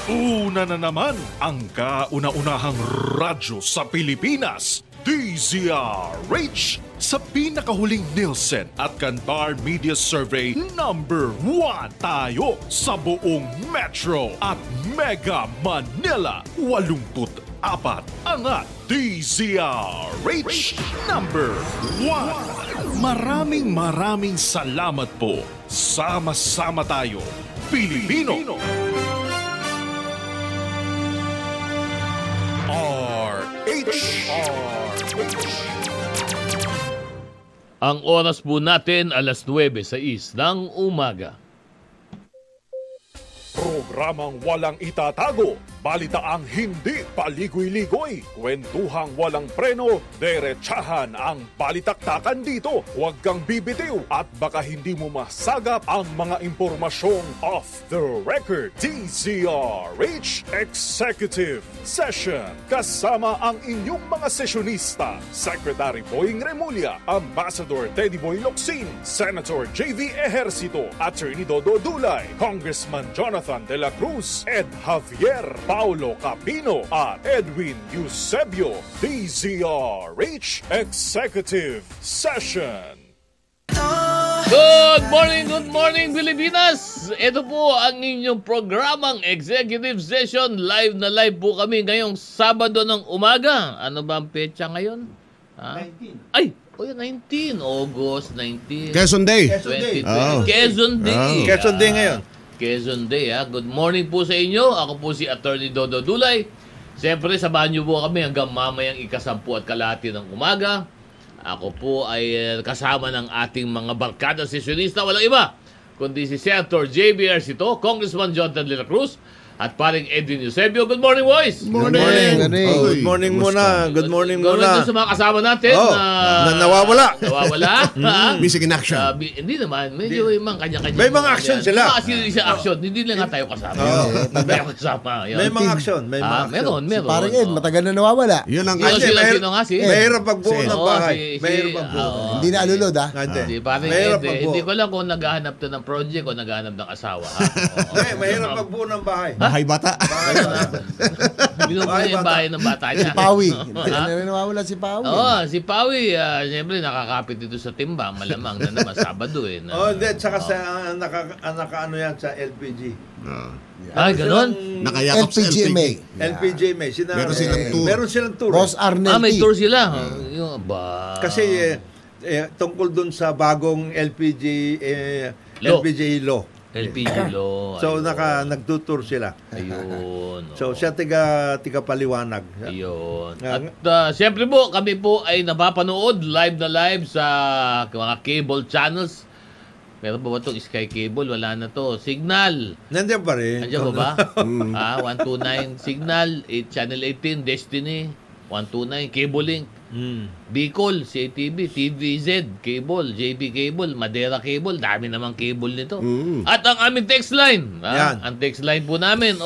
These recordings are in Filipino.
Una na naman ang kauna-unahang radyo sa Pilipinas, DZRH, sa pinakahuling Nielsen at Kantar Media Survey #1 tayo sa buong Metro at Mega Manila. 84 angat DZRH #1. Maraming salamat po. Sama-sama tayo, Pilipino. Ang oras po natin, 9:06 ng umaga. Programang walang itatago, balitaang hindi paligoy-ligoy, kwentuhang walang preno, derechahan ang balitaktakan dito. Huwag kang bibitiw at baka hindi mo masagap ang mga impormasyong off the record. DZRH Executive Session. Kasama ang inyong mga sesyonista, Secretary Boying Remulla, Ambassador Teddy Boy Locsin, Senator JV Ejercito, Attorney Dodo Dulay, Congressman Jonathan de la Cruz, Ed Javier, Paulo Capino at Edwin Eusebio. DZRH Executive Session. Good morning Pilipinas! Ito po ang inyong programang Executive Session. Live na live po kami ngayong Sabado ng umaga. Ano ba ang petsa ngayon? 19. Ay! 19. August 19. Quezon Day. 2020. Oh. Quezon Day. Quezon Day ngayon. Quezon Day, ha? Good morning po sa inyo. Ako po si Attorney Dodo Dulay. Siyempre, samahan niyo po kami hanggang mamayang 10:00 at kalahati ng umaga. Ako po ay kasama ng ating mga barkada sesyonista. Walang iba, kundi si Senator JB Ejercito, Congressman Jonathan de la Cruz, at paring Edwin Eusebio. Good morning, boys! Morning. Good morning muna. Good morning Good morning muna. sa mga kasama natin. Na nawawala. Nawawala. ha? Missing in action. Hindi naman. Medyo yung kanya-kanya. May mga action sila. May mga action. Hindi lang nga tayo kasama. Hindi tayo kasama. Yun. May mga action. May mga action. Meron. Parang Ed, matagal na nawawala. Yun ang Sino nga si? Mahirap pagbuo ng bahay. Si- Mahirap pagbuo. Hindi na alulod, ha? Hindi, parang Mahirap Ed, pagbuo. hindi ko lang kung naghahanap to ng project o naghahanap ng asawa. Ha? Mahirap pagbuo ng bahay. bahay bata. Binubuo niya yung bahay ng bata niya. Si Pawi. Hindi na nawawala si Pawi. Si Pawi, siyempre nakakapit dito sa timba. Malamang na naman Sabado eh. Hindi. Tsaka sa naka-ano yan sa LPG. Ay, ganon? Nakayakap sa LPGMA. LPGMA. Meron silang tour. Ross Arnel. May tour sila. Yung ba? Kasi tungkol dun sa bagong LPG Law. LPG law. LPG law. So nagtutour sila. Ayun. So siya tiga paliwanag. Ayun. At siyempre po, kami po ay napapanood live na live sa mga cable channels. Meron ba itong Sky Cable? Wala na to. Signal. Nandiyan pa rin. Nandiyan ba? 129 Signal, Channel 18, Destiny, 129, Cable Link, Bicol, CATV, TVZ, Cable, JB Cable, Madera Cable, dami namang cable nito. At ang aming text line. Yan. Ang text line po namin,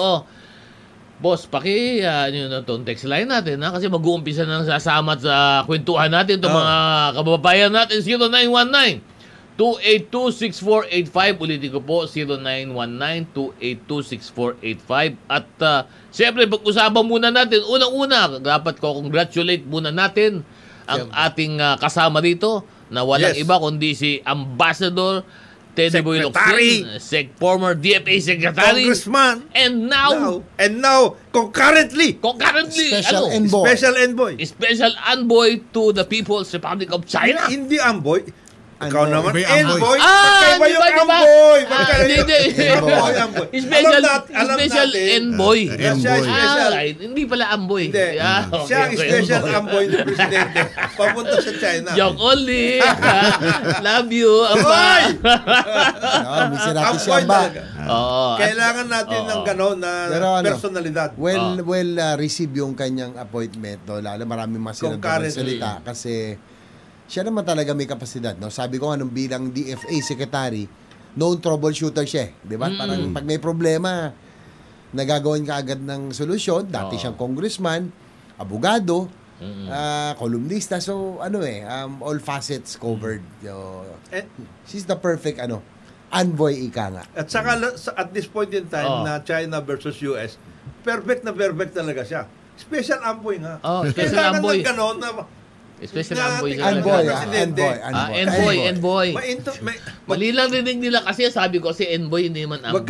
boss, yun na itong text line natin, kasi mag-uumpisa na sasama sa kwentuhan natin itong mga kababayan natin. 0919-282-6485. Ulitin ko po, 0919-282-6485. At siyempre, pag-usapan muna natin, unang-una, dapat ko congratulate muna natin ang ating kasama dito na walang iba kundi si Ambassador Teddy Boy Locsin, former DFA Secretary. Congressman. And now, concurrently, Special Envoy. Special Envoy to the People's Republic of China. Hindi amboy. Ikaw naman, Iba yung envoy. Ah, Magkaiba yung diba? amboy. Hindi. Amboy. Special envoy. Siya special. Right. Hindi pala amboy. Hindi. Siya ang special amboy ng presidente. Papunta sa China. Joke only. Love you, Amba. Minsan natin siya Amboy ba? talaga. Kailangan natin ng gano'n na Pero personalidad. Receive yung kanyang appointment. No? Lalo marami mas sila salita kasi siya naman talaga may kapasidad. No? Sabi ko nga nung bilang DFA Secretary, known troubleshooter siya. Di ba? Parang pag may problema, nagagawin ka agad ng solusyon. Dati siyang congressman, abogado, columnista. So, all facets covered. She's the perfect, envoy ika nga. At saka at this point in time na China versus US, perfect talaga siya. Special envoy nga. Special Kailangan envoy. ng ganon na Special na envoy. tingnan Envoy, ng presidente. Envoy. May Mali lang rinig nila kasi sabi ko si envoy hindi man envoy.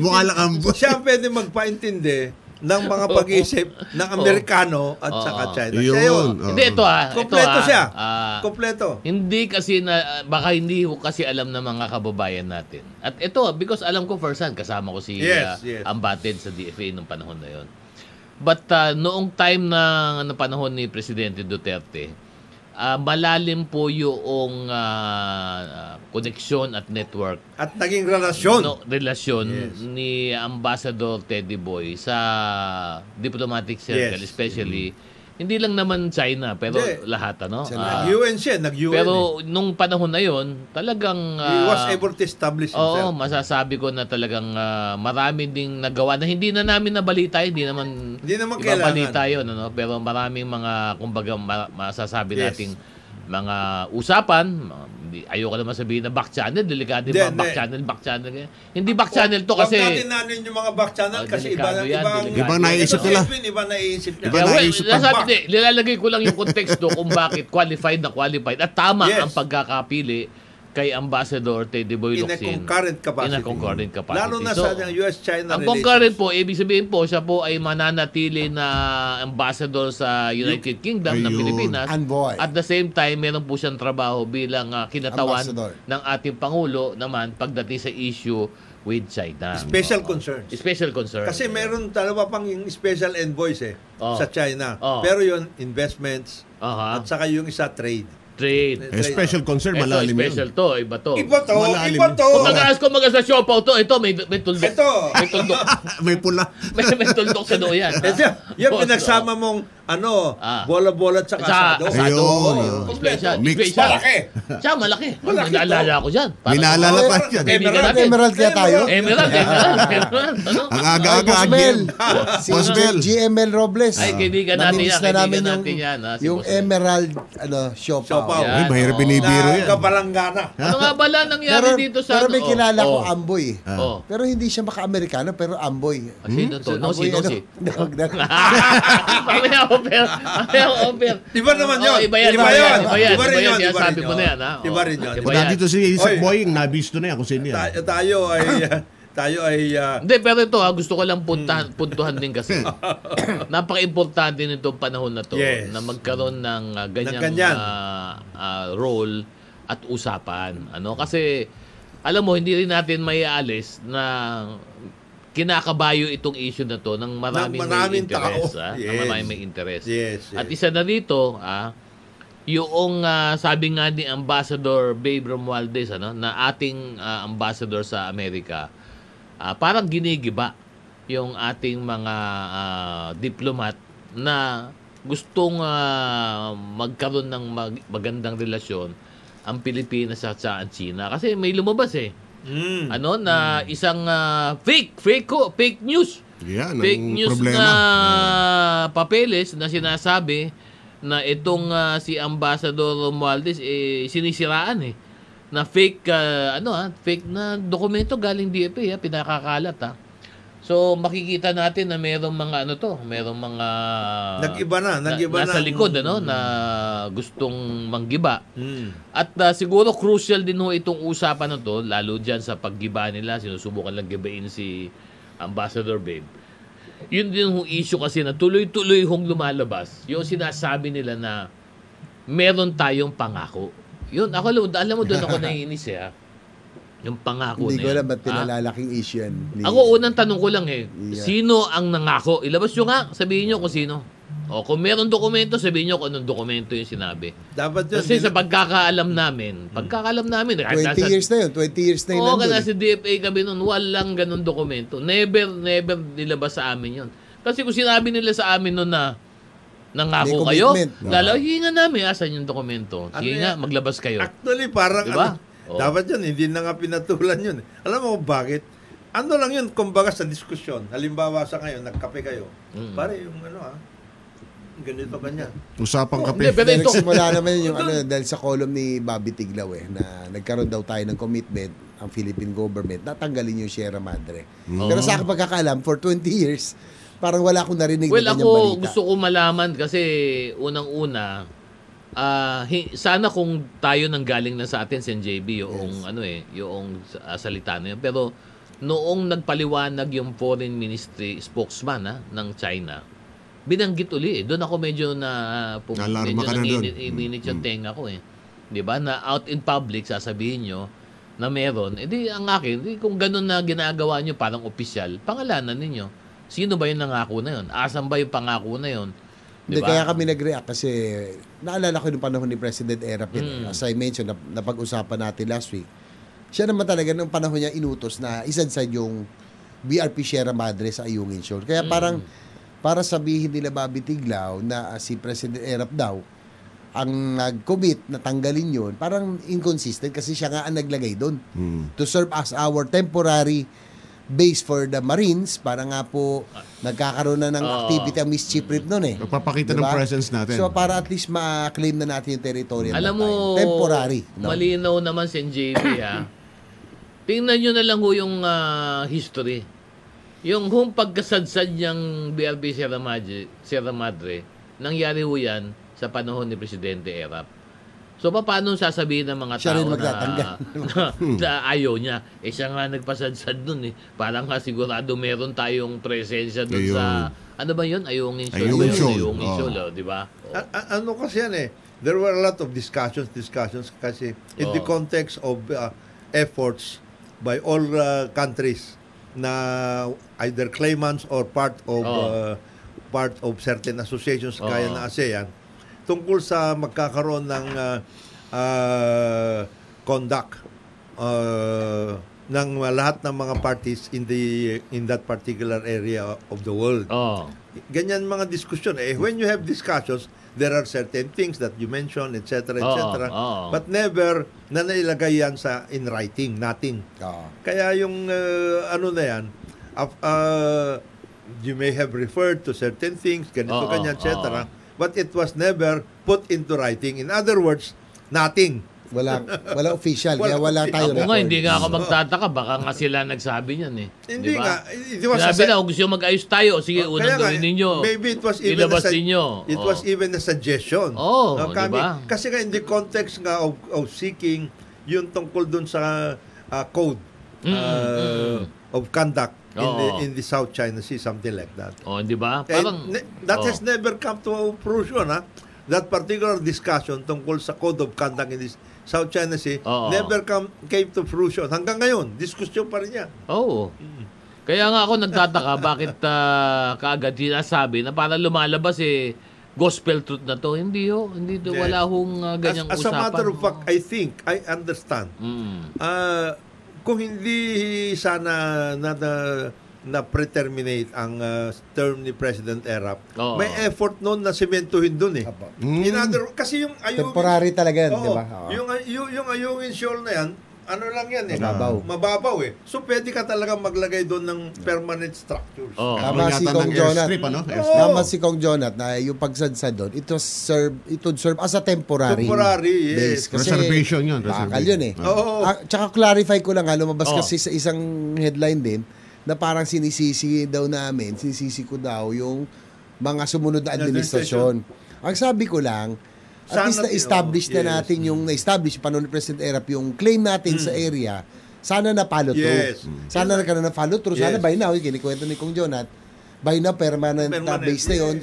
Mukha lang envoy. Siya ang pwede magpaintindi ng mga pag-isip ng Amerikano at saka China. Yun. Siya yun. Hindi, ito Kompleto siya. Ah, Kompleto. hindi kasi baka hindi ko kasi alam ng mga kababayan natin. At ito, because alam ko first hand, kasama ko si Yes. Ambatid sa DFA nung panahon na yon. But noong time na panahon ni Presidente Duterte, malalim po yung koneksyon at network At naging relasyon. relasyon Yes. ni Ambassador Teddy Boy sa diplomatic circle, Yes. especially hindi lang naman China pero Hindi. lahat Nag-UN siya. Nag-UN. pero nung panahon na yon talagang He was able to establish oo, himself. masasabi ko na talagang marami ding nagawa na hindi na namin nabalita, hindi naman kailangan. balita yun, ano? Pero maraming mga, kumbaga, masasabi Yes. nating mga usapan, ayoko naman sabihin na back channel, delikado yung mga back channel. Hindi back channel to kasi... Huwag natin nanin yung mga back channel kasi delikado yan, delikado. Ibang naiisip nila. Iba naiisip niya. Iba naisip pa. Nasabi, nilalagay ko lang yung konteksto kung bakit qualified at tama Yes. ang pagkakapili kay Ambassador Teddy Boy In a Locsin. concurrent capacity. In a concurrent capacity. Lalo na sa US-China ang relations. concurrent po, ibig sabihin po, siya po ay mananatili na ambassador sa United Kingdom ng Ayun. Pilipinas. Envoy. At the same time, meron po siyang trabaho bilang kinatawan Ambassador. ng ating Pangulo naman pagdating sa issue with China. Special concerns. Special concern. Kasi meron talaga pang yung special envoys sa China. Pero yun, investments Aha. at saka yung isa trade. Trade. Special concern, Ito, malalim yun. special to. Iba to. Iba to, Malalim. iba to. Kung mag-aas ko sa siopaw to, ito may tuldok. Ito. May tuldok. May pula. may tuldok sa noo yan. Yung pinagsama mong bola-bola at saka asado. Asado. Ayun. Special. Mix. Special. Malaki. Siya, malaki. Malaki to. Naalala ko dyan. Minalala pa yan. Kaibigan natin. Emerald kaya tayo? Emerald. Ano? Ang aga-aga, Boss Mel. Agil. Si Boss Mel. GML Robles. Ay, kaibigan natin Namimiss yan. na namin Kaibigan natin yan. Si yung Boss Mel. Emerald siopaw. Siopaw. Yan. Ay, mahirap Oo. binibiro Na yan. kabalanggana. Ano nga bala nangyari dito sa... Pero may kilala ko Oh. Amboy. Oh. Pero hindi siya maka-Amerikano, pero Amboy. Sino to? No, Amboy, si. Mamaya offer. Iba naman yun. Iba yan. Iba yun. Iba yan. Iba rin yun. Yan, Iba sabi rin mo yun. na yan, ha? Iba rin yun. Iba yan. Nandito si Isaac Oy. Boying, nabisto na yan kung sino yan. Tayo ay Hindi, pero ito gusto ko lang puntuhan din kasi. Napaka-importante nitong panahon na to Yes. na magkaroon ng ganyang ganyan. role at usapan. Kasi alam mo, hindi rin natin maialis na kinakabayo itong issue na to ng maraming may interest. tao. Ng maraming may interest. Yes, At yes. isa na rito, yung sabi nga ni Ambassador Babe Romualdez, na ating ambassador sa Amerika, parang ginigiba yung ating mga diplomat na gustong magkaroon ng magandang relasyon ang Pilipinas at sa China. Kasi may lumabas na isang fake news. Yan, Fake ang news problema. na papeles na sinasabi na itong si Ambassador Romualdez sinisiraan na fake fake na dokumento galing DFA pinakakalat. So makikita natin na merong mga merong mga Nag-iba na. nasa likod na gustong manggiba. Mm. At siguro crucial din itong usapan na to, lalo dyan sa paggiba nila, sinusubukan lang gibain si Ambassador Babe. Yun din issue kasi na tuloy-tuloy lumalabas. Yung sinasabi nila na meron tayong pangako. Yun, alam mo doon ako naiinis yung pangako Hindi na ko yan. alam ba't pinalalaking issue yan. Ako unang tanong ko lang Yeah. sino ang nangako? Ilabas nyo nga, sabihin nyo kung sino. O kung meron dokumento, sabihin nyo kung anong dokumento yung sinabi. Dapat yun. Kasi sa pagkakaalam namin, 20 years na yun. 20 years na yun. Oo, nandun kasi sa DFA kami noon, walang ganun dokumento. Never nilabas sa amin yun. Kasi kung sinabi nila sa amin noon na nangako May kayo, commitment. hihinga namin, asan yung dokumento? Sige nga, maglabas kayo. Actually, parang Diba? dapat yun, hindi na nga pinatulan yun. Alam mo bakit? Ano lang yun, kumbaga sa diskusyon. Halimbawa sa ngayon, nagkape kayo. Pare, yung ganito, ganyan. Usapang Hindi, kape. pero Dahil ito, nagsimula naman yung dahil sa column ni Bobby Tiglaw na nagkaroon daw tayo ng commitment ang Philippine government, natanggalin yung Sierra Madre. Pero sa akin pagkakaalam, for 20 years, parang wala akong narinig Well, na ganyang ako balita. gusto ko malaman kasi unang-una, sana kung tayo nang galing na sa atin, Sen JB, yung yung salita na yun. Pero noong nagpaliwanag yung Foreign Ministry spokesman ng China, binanggit uli. Doon ako medyo Alarma ka na doon. iminit yung tenga ko eh. 'Di ba? Na out in public sasabihin nyo na meron. Ang akin, kung ganun na ginagawa nyo parang opisyal, pangalanan ninyo. Sino ba yung nangako na yun? Asan ba yung pangako na yun? Hindi, Diba? kaya kami nag-react kasi naalala ko yung panahon ni President Erap yun. As I mentioned, na pag-usapan natin last week, siya naman talaga nung panahon niya inutos na isadsad yung BRP Sierra Madre sa Ayungin Shoal. Kaya parang para sabihin nila Bobby Tiglaw na si President Erap daw ang nag-commit na tanggalin yun, parang inconsistent kasi siya nga ang naglagay doon to serve as our temporary base for the Marines para nga po nagkakaroon na ng activity ang Miss Chief Rip noon eh. Magpapakita ng presence natin. So para at least ma-claim na natin yung territory. Alam mo, temporary. No? malinaw naman si JB Tingnan nyo na lang ho yung history. Yung pagkasadsad niyang BRP Sierra Madre, nangyari ho yan sa panahon ni Presidente Erap. So, paano sasabihin ng mga Siya rin tao magtatanggal. na ayaw niya? Siya nga nagpasadsad nun eh. Parang sigurado meron tayong presensya dun sa, ano ba yun? Ayungin Shoal. Ayungin Shoal, di ba? Ano kasi yan eh, there were a lot of discussions kasi in the context of efforts by all countries na either claimants or part of certain associations kaya na ASEAN tungkol sa magkakaroon ng conduct ng lahat ng mga parties in that particular area of the world. Ganyan mga diskusyon when you have discussions, there are certain things that you mention, etc., etc., but never na nailagay yan in writing, nothing. Kaya yung ano na yan, you may have referred to certain things, ganito, ganyan, etc., but it was never put into writing. In other words, nothing. Wala official, kaya wala tayo record. Ako nga, hindi nga ako magtataka. Baka nga sila nagsabi niyan eh. Hindi diba? nga. Sabi na, kung gusto mag-ayos tayo, sige, unang gawin ninyo. Maybe it was even a suggestion. Diba? Kasi nga in the context nga of seeking yung tungkol dun sa code of conduct in the South China Sea, something like that. Di ba? Parang that has never come to fruition, That particular discussion tungkol sa code of conduct in the South China Sea never came to fruition. Hanggang ngayon, diskusyon pa rin yan. Kaya nga ako nagtataka bakit kaagad sinasabi na para lumalabas gospel truth na to. Hindi to wala hong ganyang usapan. As a matter of fact, I understand. Kung hindi sana na preterminate ang term ni President Erap, may effort noon na sementuhin doon eh. In other, kasi yung Ayungin, temporary talaga yan, di ba? Yung Ayungin Shoal na yan, ano lang yan eh. Mababaw eh. So pwede ka talaga maglagay doon ng permanent structures. Tama si Kong Jonat. Tama si Kong Jonat na yung pagsadsad doon, it would serve as a temporary base. Yes. Kasi Reservation yun. bakal yun eh. Tsaka clarify ko lang, lumabas kasi sa isang headline din, na parang sinisisi ko daw yung mga sumunod na administrasyon. Ang sabi ko lang, at least na-establish na natin yung na-establish pa noon ni President Erap yung claim natin sa area, sana na-follow through. Sana na follow through. Sana by now, kinikwento ni Kong Jonat, by now permanent base na yun,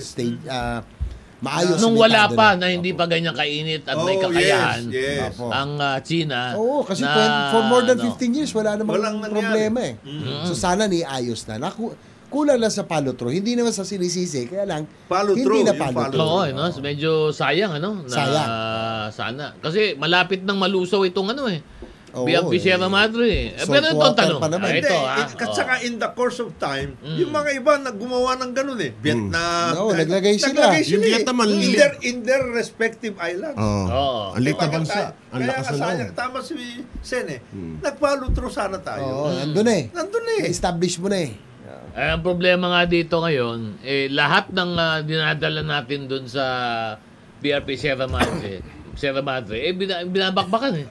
maayos. Nung wala pa na hindi pa ganyan kainit at may kakayahan ang China. Kasi for more than 15 years wala namang problema eh. So sana niayos na. Kulang lang sa follow-through. Hindi naman sa sinisisi. Kaya lang, hindi na follow-through. Medyo sayang, sayang. Sana. Kasi malapit nang malusaw itong BRP Sierra Madre. So, pero ito tanong. Ito, saka in the course of time, yung mga iba naggumawa ng ganun eh. Vietnam. Naglagay sila. Yung Vietnam, in their respective islands. Ang liit na bansa. Ang Kaya lakas na loob. tama si Sen nag-follow through sana tayo. Nandun eh. Establish mo na eh. Ang problema nga dito ngayon, lahat ng dinadala natin dun sa BRP Sierra Madre, Sierra Madre, binabakbakan eh.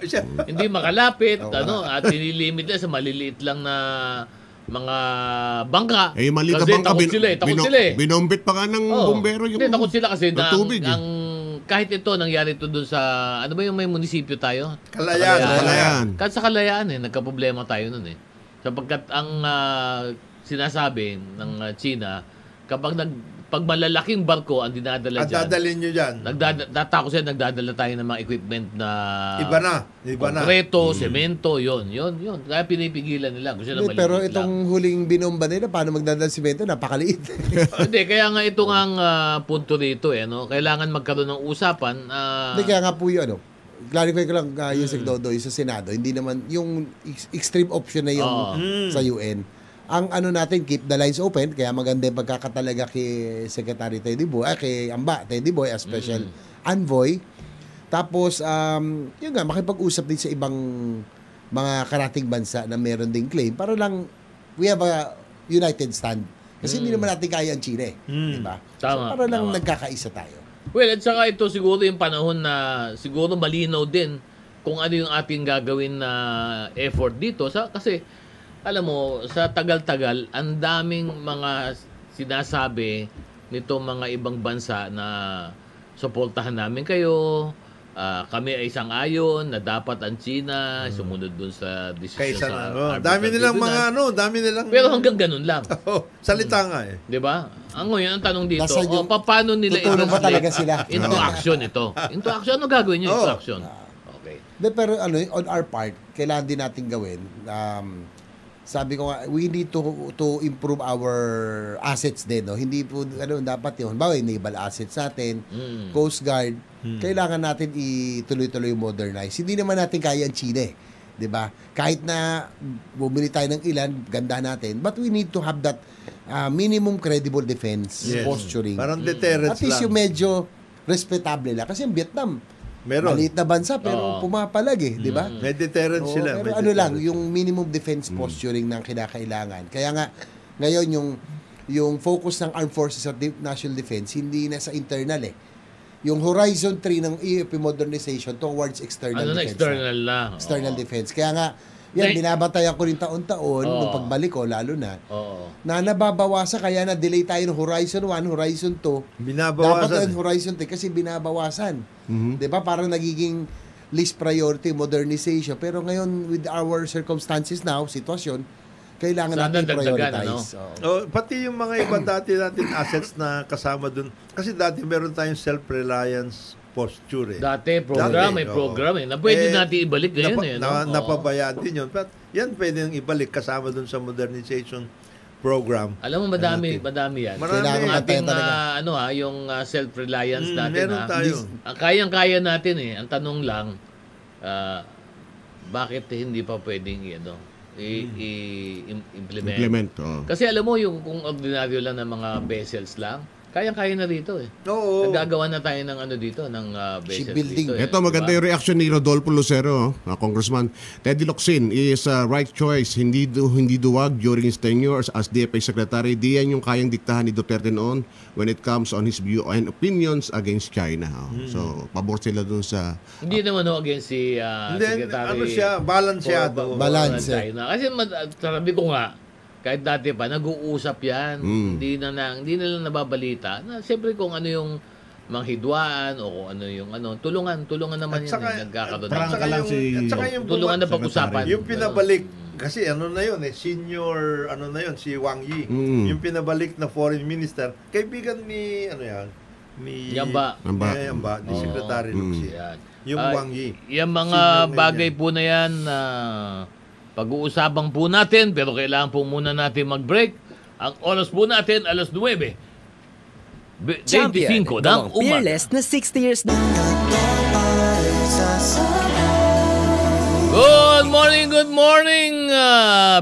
Hindi makalapit, at nililimit lang sa maliliit lang na mga bangka. Maliit na Kasi bangka, takot sila eh. binombit pa nga ng bumbero yung Hindi, takot sila kasi ng tubig. kahit ito, nangyari ito doon sa, ano ba yung may munisipyo tayo? Kalayaan. Kahit sa Kalayaan nagka-problema tayo nun eh. Sapagkat ang sinasabi ng China, pag malalaking barko ang dinadala At dyan, dadalhin nyo dyan. Tatako sila, nagdadala tayo ng mga equipment na Iba na. konkreto, semento, yun. Kaya pinipigilan nila. Gusto na Hindi, pero maliit itong huling binomba nila, paano magdadala simento? Napakaliit. Hindi, kaya nga ito nga ang punto dito no? Kailangan magkaroon ng usapan. Hindi, kaya nga po yun, clarify ko lang, yung Dodo, yung sa Senado, hindi naman, yung extreme option na yung sa UN. Ang natin, keep the lines open, kaya maganda yung pagkakatalaga kay Secretary Teddy Boy, kay Teddy Boy, as special envoy. Tapos, yun nga, makipag-usap din sa ibang mga karating bansa na meron ding claim para lang, we have a united stand. Kasi hindi naman natin kaya ang Chile. Diba? Tama, so, para lang tama. nagkakaisa tayo. Well, at saka ito siguro yung panahon na siguro malinaw din kung ano yung ating gagawin na effort dito. Kasi, alam mo, sa tagal-tagal, ang daming mga sinasabi nito mga ibang bansa na suportahan namin kayo, kami ay isang-ayon na dapat ang China sumunod dun sa decision sa dami nilang dami nilang... Pero hanggang ganun lang. Salita nga eh. Di ba? Ang ngayon, ang tanong dito, Nasaan yung paano nila tutulong ba talaga sila? into action ito? Into action, ano gagawin nyo into action? Okay. Pero on our part, kailangan din natin gawin. Sabi ko nga, we need to improve our assets din, no? Hindi po dapat yun. Halimbawa, naval assets natin, Coast Guard, kailangan natin ituloy-tuloy modernize. Hindi naman natin kaya ang China, 'di ba? Kahit na bumili tayo ng ilan, ganda natin, but we need to have that minimum credible defense posturing. Parang deterrence At least lang. yung medyo respectable lang. Kasi yung Vietnam, Meron. maliit na bansa pero pumapalag di ba? May deterrence sila. Pero may lang, deterrence. yung minimum defense posturing ng kinakailangan. Kaya nga, ngayon yung focus ng Armed Forces of National Defense, hindi na sa internal Yung Horizon 3 ng EFP modernization towards external defense. External lang. External defense. Kaya nga, binabantayan ko rin taon-taon, nung pagbalik ko, lalo na, na nababawasan, kaya na-delay tayo ng Horizon 1, Horizon 2. Binabawasan. Dapat Horizon 3 kasi binabawasan. Diba? Parang nagiging least priority modernization. Pero ngayon, with our circumstances now, sitwasyon, kailangan natin prioritize. Pati yung mga iba dati natin assets na kasama dun. Kasi dati meron tayong self-reliance posture Dati, may program na pwede natin ibalik ngayon napabayaan din yun. But yan pwede nang ibalik kasama dun sa modernization program. Alam mo, madami yan. Kailangan Ating, yung self-reliance natin. Meron tayo. Kayang-kaya natin Ang tanong lang, bakit hindi pa pwedeng implement? Kasi alam mo, yung kung ordinaryo lang ng mga vessels lang, kayang-kaya na dito Oo. Nagagawa na tayo ng dito, ng vessels Shipbuilding. dito. Ito, maganda yung reaction ni Rodolfo Lucero, Congressman. Teddy Locsin is a right choice. Hindi duwag during his tenure as DFA Secretary. Di yan yung kayang diktahan ni Duterte noon when it comes on his view and opinions against China. So, pabor sila dun sa... Hindi naman against si Secretary. Balansyado. Balance. China. Kasi sabi ko nga, kahit dati pa, nag-uusap yan. Hindi na lang nababalita. Siyempre kung ano yung manghidwaan o kung ano yung tulungan naman yan. Nagkakaroon. Tulungan na pag-usapan. Yung pinabalik, kasi na yun senior, si Wang Yi. Yung pinabalik na foreign minister, kaibigan ni, ni Yamba. Ni Secretary Locsin. Yung Wang Yi. Yung mga bagay po na yan, pag-uusapan po natin, pero kailangan po muna natin mag-break. Ang oras po natin, alas 9. 25 ng umaga. Fearless na 60 years na. Good morning,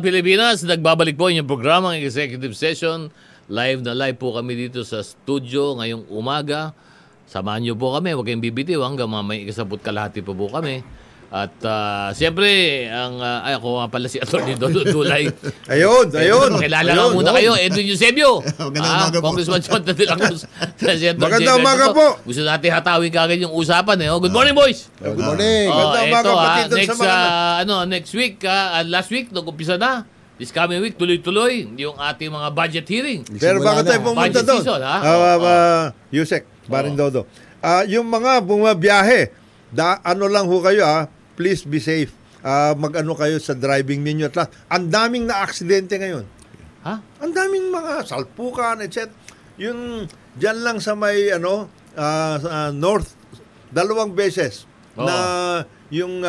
Pilipinas. Nagbabalik po inyong programang Executive Session. Live na live po kami dito sa studio ngayong umaga. Samahan niyo po kami, huwag kayong bibitiw hanggang mamaya 10:30 po kami. At siyempre, ay ako nga pala si Atty. Dodo Dulay. Ayun. Kilala nga muna kayo, Edwin Eusebio. Magandang umaga po. Congressman John de la Cruz. Magandang umaga po. Gusto natin hatawin kagad yung usapan. Good morning, boys! Good morning. Magandang umaga, pati dun sa mga- next week, last week, nag-umpisa na. This coming week, tuloy-tuloy yung ating mga budget hearing. Pero bakit tayo pumunta Budget doon? season, ha? Yusek, Barindodo. Yung mga bumabiyahe, ano lang ho kayo please be safe. Mag-ano kayo sa driving ninyo at lahat. Ang daming na aksidente ngayon. Ha? Ang daming mga salpukan, etc. Yung dyan lang sa may north, 2 beses na yung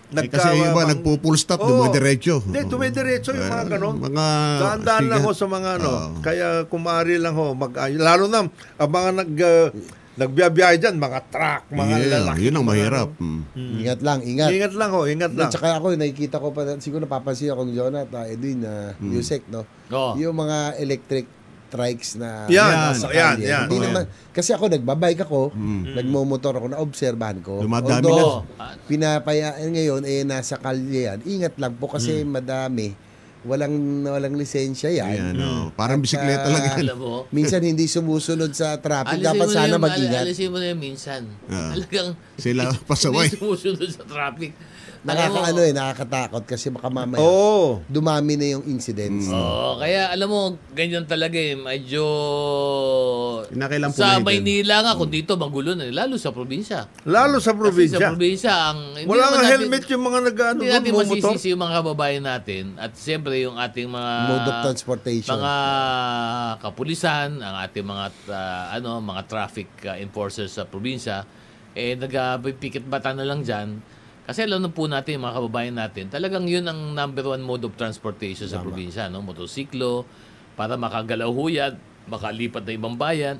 Kasi yung iba, nagpo-full stop, dumidiretso. Hindi, dumidiretso yung mga gano'n. Mga Daan-daan lang ho sa mga Kaya kumari lang ho. Lalo na, ang mga nagbiyabiyahe dyan, mga truck, mga lalaki. Yun ang mahirap. Ingat lang, ingat. Ingat lang ho, ingat lang. At saka ako, nakikita ko pa, siguro napapansin ako ng Jonathan, Edwin, Yusek, no? Oo. Yung mga electric trikes na Yan, nasa yan, kalye. yan. Hindi naman, kasi ako nagbabike ako, nagmomotor ako, naobserbahan ko. Dumadami Although, pinapayaan ngayon, nasa kalye yan. Ingat lang po kasi madami. Walang lisensya yan. Parang bisikleta lang yan. Alam mo, Minsan hindi sumusunod sa traffic. Dapat sana mag-ingat. alisin mo na yung minsan. Talagang Sila pasaway. hindi sumusunod sa traffic. Nakakatakot kasi baka mamaya dumami na yung incidents. Kaya alam mo, ganyan talaga medyo Kinakailan po sa na Maynila nga, kung dito magulo na, lalo sa probinsya. Lalo sa Kasi sa probinsya. probinsya, hindi Wala naman nga natin- helmet yung mga Hindi natin motor. masisisi yung mga kababayan natin at siyempre yung ating mga Mode of transportation. mga kapulisan, ang ating mga mga traffic enforcers sa probinsya nagpipikit bata na lang diyan. Kasi alam na po natin, mga kababayan natin, talagang yun ang number 1 mode of transportation sa probinsya, no? Motosiklo, para makagalaw huyad, makalipat na ibang bayan,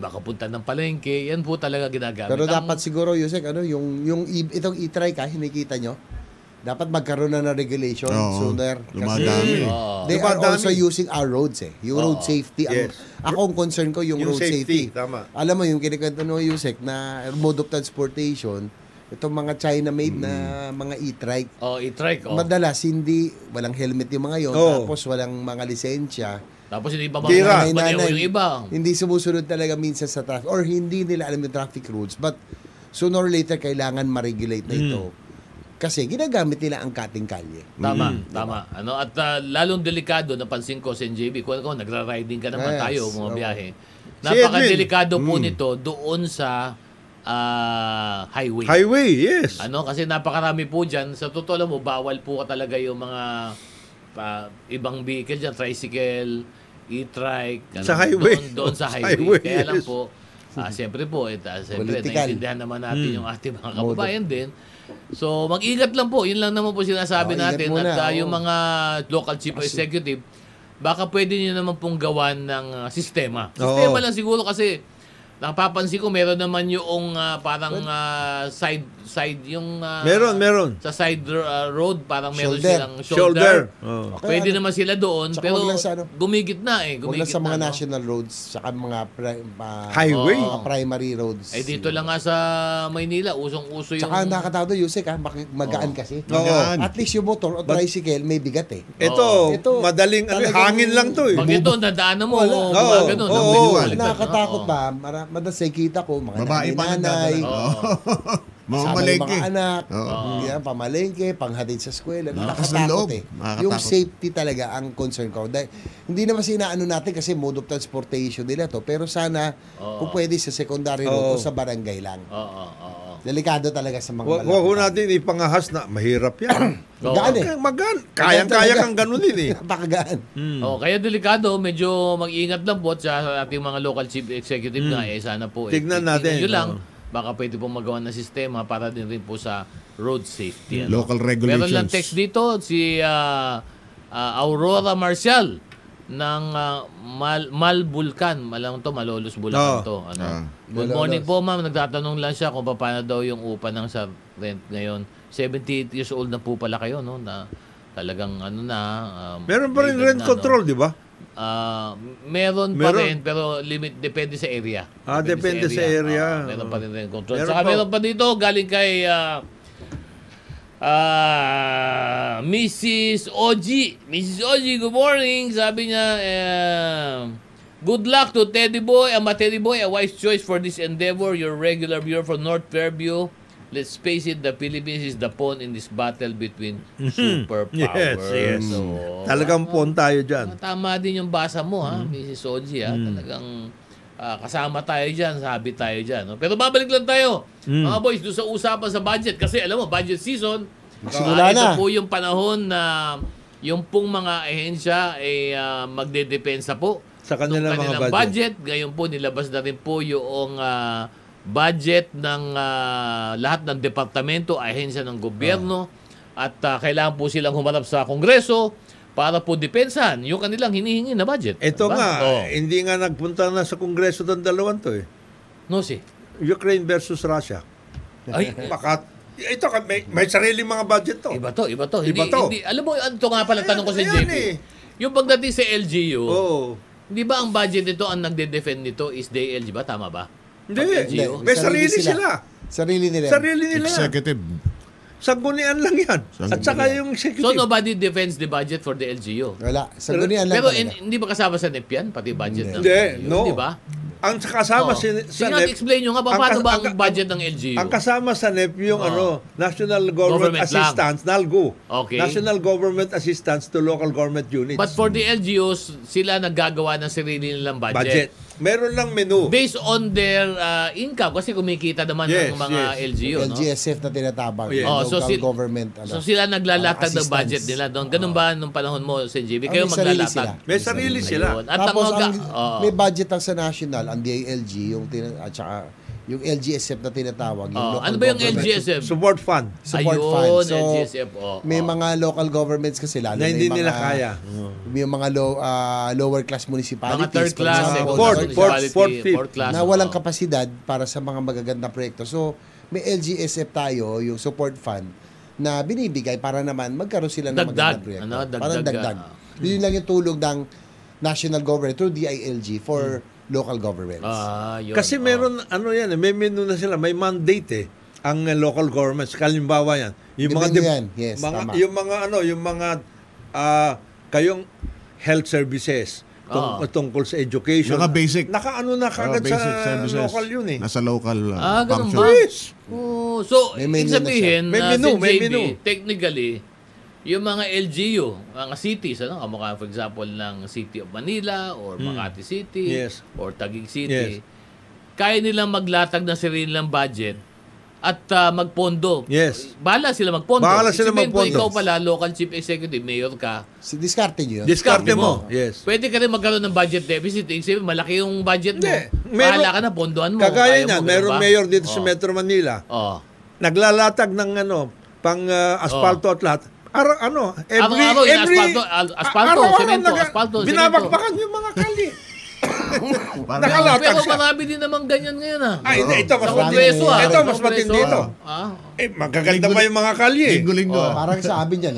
makapunta ng palengke, yan po talaga ginagamit. Pero dapat siguro, Yusek, itong e-trike, nakikita nyo, dapat magkaroon na ng regulation sooner. Dumadami. They are Dumadami. also using our roads Yung road safety. Yes. Ako ang concern ko yung road safety. Tama. Alam mo, yung kinikwento no, Yusek, na mode of transportation, itong mga China-made na mga e-trike, e-trike. madalas walang helmet yung mga yon, tapos walang mga lisensya. Tapos hindi pa Tira. maneho yung iba. Hindi sumusunod talaga minsan sa traffic or hindi nila alam yung traffic rules, but sooner or later kailangan ma-regulate na ito. Kasi ginagamit nila ang kating kalye. Tama. At lalong delikado, napansin ko sa NJB, kung nagra-riding ka naman tayo, mga biyahe. Napaka-delikado po nito doon sa highway. Highway, yes. Kasi napakarami po dyan. Sa totoo lang mo, bawal po talaga yung mga ibang vehicle dyan, tricycle, e-trike. Sa highway. Doon sa highway. Highway, Kaya lang yes. po, siyempre po, siyempre, Political. naiintindihan naman natin yung ating mga kababayan din. So, mag-ingat lang po. Yun lang naman po sinasabi Ingat natin. muna, At yung mga local chief executive, baka pwede nyo naman pong gawan ng sistema. Sistema lang siguro kasi napapansin ko meron naman yung parang side yung Meron. sa side road parang meron Shoulder. silang shoulder. Pwede Okay, naman sila doon Tsaka pero wag lang sa gumigit na Huwag lang sa mga national roads, saka mga Highway. mga primary roads. dito lang nga sa Maynila usong-uso yung Tsaka nakakatawa doon, Yusek, magaan kasi. Oo. At least yung motor o tricycle may bigat Ito, Ito, madaling talagang- hangin lang to pag ito nadaanan mo Oo. gumagano Oo. Nakakatakot ba? Madalas nakikita ko, mga Babae pa nanay, Mga sama yung malengke. mga anak, yan, pamalengke, panghatid sa eskwela. Lakas ng Nakakatakot loob. Nakakatakot. Yung safety talaga ang concern ko. Dahil, hindi naman sinaano natin kasi mode of transportation nila to. Pero sana, kung pwede sa secondary road o sa barangay lang. Delikado talaga sa mga Huwag ho natin ipangahas na mahirap yan. Magaan Kayang-kaya kang ganunin Napakagaan. kaya delikado, medyo mag-ingat lang po sa ating mga local chief executive nga sana po. Tignan natin. Tingnan nyo lang, baka pwede pong magawa ng sistema para din rin po sa road safety. Local regulations. Meron lang text dito, si Aurora Marcial ng Malbulkan. Malang to, Malolos Bulacan to. Good morning po ma'am, nagtatanong lang siya kung paano daw yung upa ng sa rent ngayon. 78 years old na po pala kayo, no? Na talagang Meron pa rin legal rent na, control, di ba? Meron pa rin, pero depende sa area. Depende sa area. Meron pa rin rent control. Meron Saka pa. meron pa dito, galing kay Mrs. Oji. Mrs. Oji, good morning. Sabi niya, good luck to Teddy Boy. Teddy Boy, a wise choice for this endeavor. Your regular viewer from North Fairview. Let's face it, the Philippines is the pawn in this battle between superpowers. Yes. So, Talagang pawn tayo dyan. tama din yung basa mo, ha, Mrs. Oji. Talagang kasama tayo dyan, sabi tayo dyan. No? Pero babalik lang tayo, mga boys, doon sa usapan sa budget. Kasi alam mo, budget season, Simula na. ito po yung panahon na yung pong mga ahensya ay magdedepensa po Sa kanilang mga kanilang budget. Ngayon po, nilabas na rin po yung budget ng lahat ng departamento, ahensya ng gobyerno. At kailangan po silang humarap sa Kongreso para po depensahan yung kanilang hinihingi na budget. Ito Diba? nga, Oh. hindi nga nagpunta na sa Kongreso ng dalawang to eh. No, si. Ukraine versus Russia. Ay, Baka, ito, may sariling mga budget to. iba to. Iba Hindi, to. hindi, alam mo, ito nga pala tanong ko sa Ayan JP. eh. Yung pagdating sa LGU, Oo. di ba ang budget nito, ang nagde-defend nito is DLG ba? Tama ba? Hindi. LGU. May sarili sila. Sarili nila. Sarili nila. Executive. Sanggunian lang yan. At saka yung So executive. nobody defends the budget for the LGU. Wala. Sanggunian lang Pero talaga. hindi ba kasama sa NEP yan? Pati budget ng Hindi, LGU, no. di ba? Ang kasama Oo. sa Sige nga, NEP, explain nyo nga, paano ba ang budget ng LGU? ang kasama sa NEP yung National Government Government Assistance, NALGO. Okay. National Government Assistance to Local Government Units. But for the LGUs, sila naggagawa ng sarili nilang budget. Meron lang menu. based on their income kasi kumikita naman Yes, ng mga yes. LGU, no? LGSF na tinatabang. Oh, yes. So Local government. So sila naglalatag ng assistance. budget nila doon. Ganun ba nung panahon mo, Senjibi? Kayo May sarili maglalatag. sila. May sarili sila. Ayun. At Tapos ang may budget lang sa national, ang DILG, at saka yung LGSF na tinatawag. Yung local ano ba yung government LGSF? Support fund. Support Ayun, fund. So, LGSF. may mga local governments kasi lalo Na hindi may nila mga, kaya. May mga lower class municipalities. Mga third for class, example, second fourth, class, fourth, municipality, fourth, fifth. fourth class. na walang kapasidad para sa mga magagandang proyekto. So, may LGSF tayo, yung support fund, na binibigay para naman magkaroon sila ng Dagdag. magandang proyekto. Ano, dagdag, Parang dagdag. Yun lang yung tulong ng national government through DILG for local governments. Yun. Kasi meron, may menu na sila, may mandate ang local governments. Kalimbawa yan. Yung May mga, menu yan. Yes, tama. yung mga kayong health services, tungkol sa education. Mga basic. Nakaano na kagad Basic sa services. local yun eh. Nasa local ganun function. ba? Yes. So, May ibig menu na sabihin, siya. May menu, may JB, menu. technically, yung mga LGU, mga cities, kamukha for example ng City of Manila or Makati City Yes. or Taguig Yes. City, kaya nilang maglatag ng sarili nilang budget at magpondo. Yes. Bahala sila magpondo. Bahala sila Isipin ko, magpondo. ikaw pala, local chief executive, mayor ka, Discarte nyo yun. Diskarte mo. Yes. pwede ka rin magkaroon ng budget deficit. Isipin, malaki yung budget mo. Hindi. Meron- Bahala ka na, pondohan mo. Kagaya Kaya mo, niyan, ganun mayroong ba? mayor dito sa Oh. Metro Manila. Oh. Naglalatag ng pang asfalto at lahat. Araw-araw, asfalto, araw-araw semento, asfalto, binabakbakan yung mga kali. Parang- Nakalatag Pero siya. marami din naman ganyan ngayon Ay, ito mas Sa matindi. Kongreso Ito Sa mas Kongreso, matindi ito. Magaganda pa yung mga kalye. Linggo-linggo. Parang sa amin yan.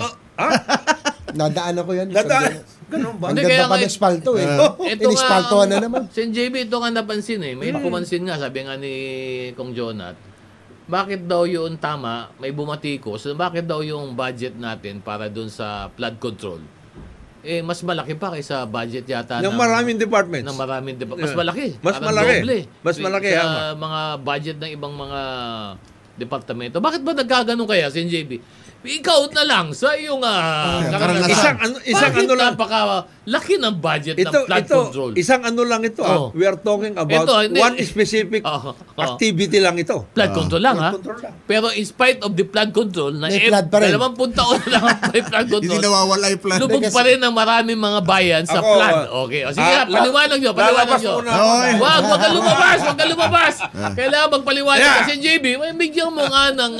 Nadaan ako yan. Ganun ba? Ang Hindi, kaya ganda pa nga- ng espalto eh. Ito Inispaltohan na naman. Sen JB, ito nga napansin May pumansin nga, sabi nga ni Kong Jonat, bakit daw yung tama, may bumatikos, bakit daw yung budget natin para dun sa flood control, mas malaki pa kaysa budget yata Ng maraming departments. ng maraming mas Yeah. malaki. Mas Parang malaki. doble. Mas malaki, Sa ama. mga budget ng ibang mga departamento. Bakit ba nagkaganon kaya, Sen JB? Ikaw na lang sa iyong karanasan. Isang bakit ano lang. napaka-laki ng budget ng flood Ito, control? isang ano lang ito. Oh. We are talking about Ito, hindi. one specific activity lang ito. Flood control lang, Flood ha? control lang. Pero in spite of the flood control, na May flood pa rin. 20 taon na lang may flood Hindi control, nawawala yung plan. lubog pa rin ang maraming mga bayan sa Ako, flood. Okay, o sige, paliwanag nyo, paliwanag lalabas nyo. muna Okay. ako. Wag ka lumabas, wag ka lumabas. Kailangan magpaliwanag Yeah. kasi JB, may bigyan mo nga ng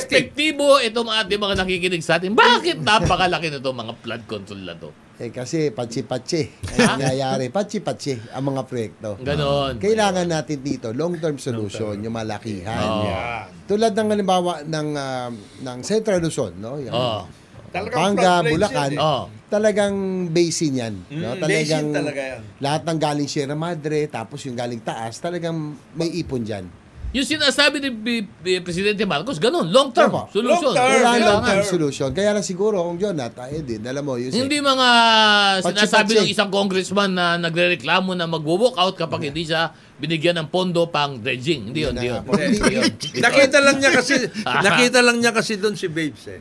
perspektibo itong ating mga nakikinig sa atin. Bakit napakalaki na itong mga flood control na to? Kasi patsi-patsi. Ang nangyayari, patsi-patsi ang mga proyekto. Ganon. Kailangan natin dito, long-term solution, yung malakihan. Oh. Tulad ng halimbawa ng Central Luzon, no? Yung Oh. Talagang Panga, floodplains Bulacan, yan Oh. talagang basin yan. No? basin talaga yan. Lahat ng galing Sierra Madre, tapos yung galing taas, talagang may ipon dyan. Yung sinasabi ni Presidente Marcos, ganun, long-term Tama. solution. Long-term. Kailangan Long long-term term. solution. Kaya lang siguro, kung Jonathan, din, alam mo, Yusek, Hindi mga sinasabi Patsi-patsi. ng isang congressman na nagrereklamo na mag-walk out kapag hindi siya binigyan ng pondo pang dredging. Hindi yun, hindi yun. Hindi yun. Nakita lang niya kasi doon si Babes eh.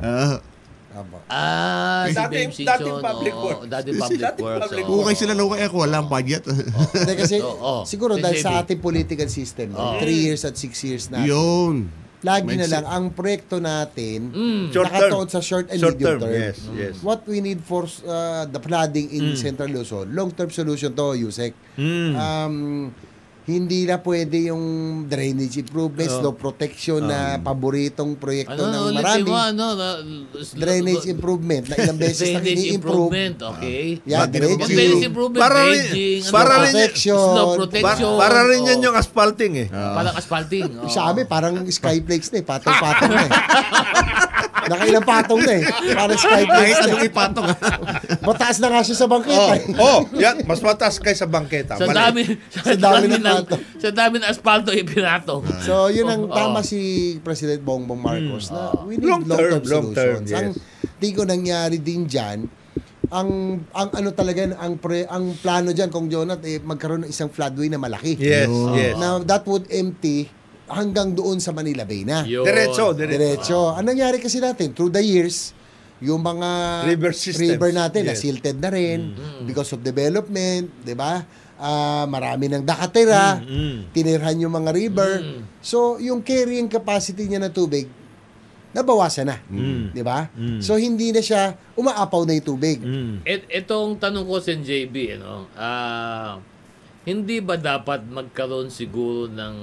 Tama. Si Dating- Babe Simpson. dating public works. Dating public Dating works. public oo. Ukay sila lukay ako, walang budget. Hindi kasi, Oo. siguro dahil JB. sa ating political system, 3 years at 6 years na, Yun. lagi na Mindset. lang, ang proyekto natin, Short term. nakatuon sa short and Short medium term, term. yes. What we need for the flooding in Central Luzon, long-term solution to, Yusek. Hindi na pwede yung drainage improvements, no protection na paboritong proyekto ng marami. Drainage improvement na ilang beses na Drainage ini-improve. improvement, okay. Yeah, Drainage dredging. improvement, Para rin- dredging, para ano, rin- protection. slow protection. Para rin yan oo. yung asphalting eh. Parang asphalting. oo. Sa amin, parang skyflakes na eh. Patong-patong na eh. Nakailang patong na eh. Parang Kahit skyflakes na anong eh. ipatong. Mataas na nga siya sa bangketa eh. Yan, mas mataas kaysa bangketa. Sa Mali. dami, Sa dami ng pato. sa dami ng asphalto ipinato. So, yun ang Oo. tama si President Bongbong Marcos na we need Long term, long-term long term, solutions. yes. Ang tingko nangyari din dyan, ang ano talaga, ang plano dyan, kung Jonat, magkaroon ng isang floodway na malaki. Yes, yes. Now, that would empty hanggang doon sa Manila Bay na. Yun. Diretso. Ang nangyari kasi natin, through the years, yung mga River systems. river natin, Yes. na-silted na rin because of development, di ba? Marami nang nakatira, tinirhan yung mga river. So, yung carrying capacity niya ng tubig, nabawasan na. Di ba? So, hindi na siya, umaapaw na yung tubig. Itong tanong ko sa JB, hindi ba dapat magkaroon siguro ng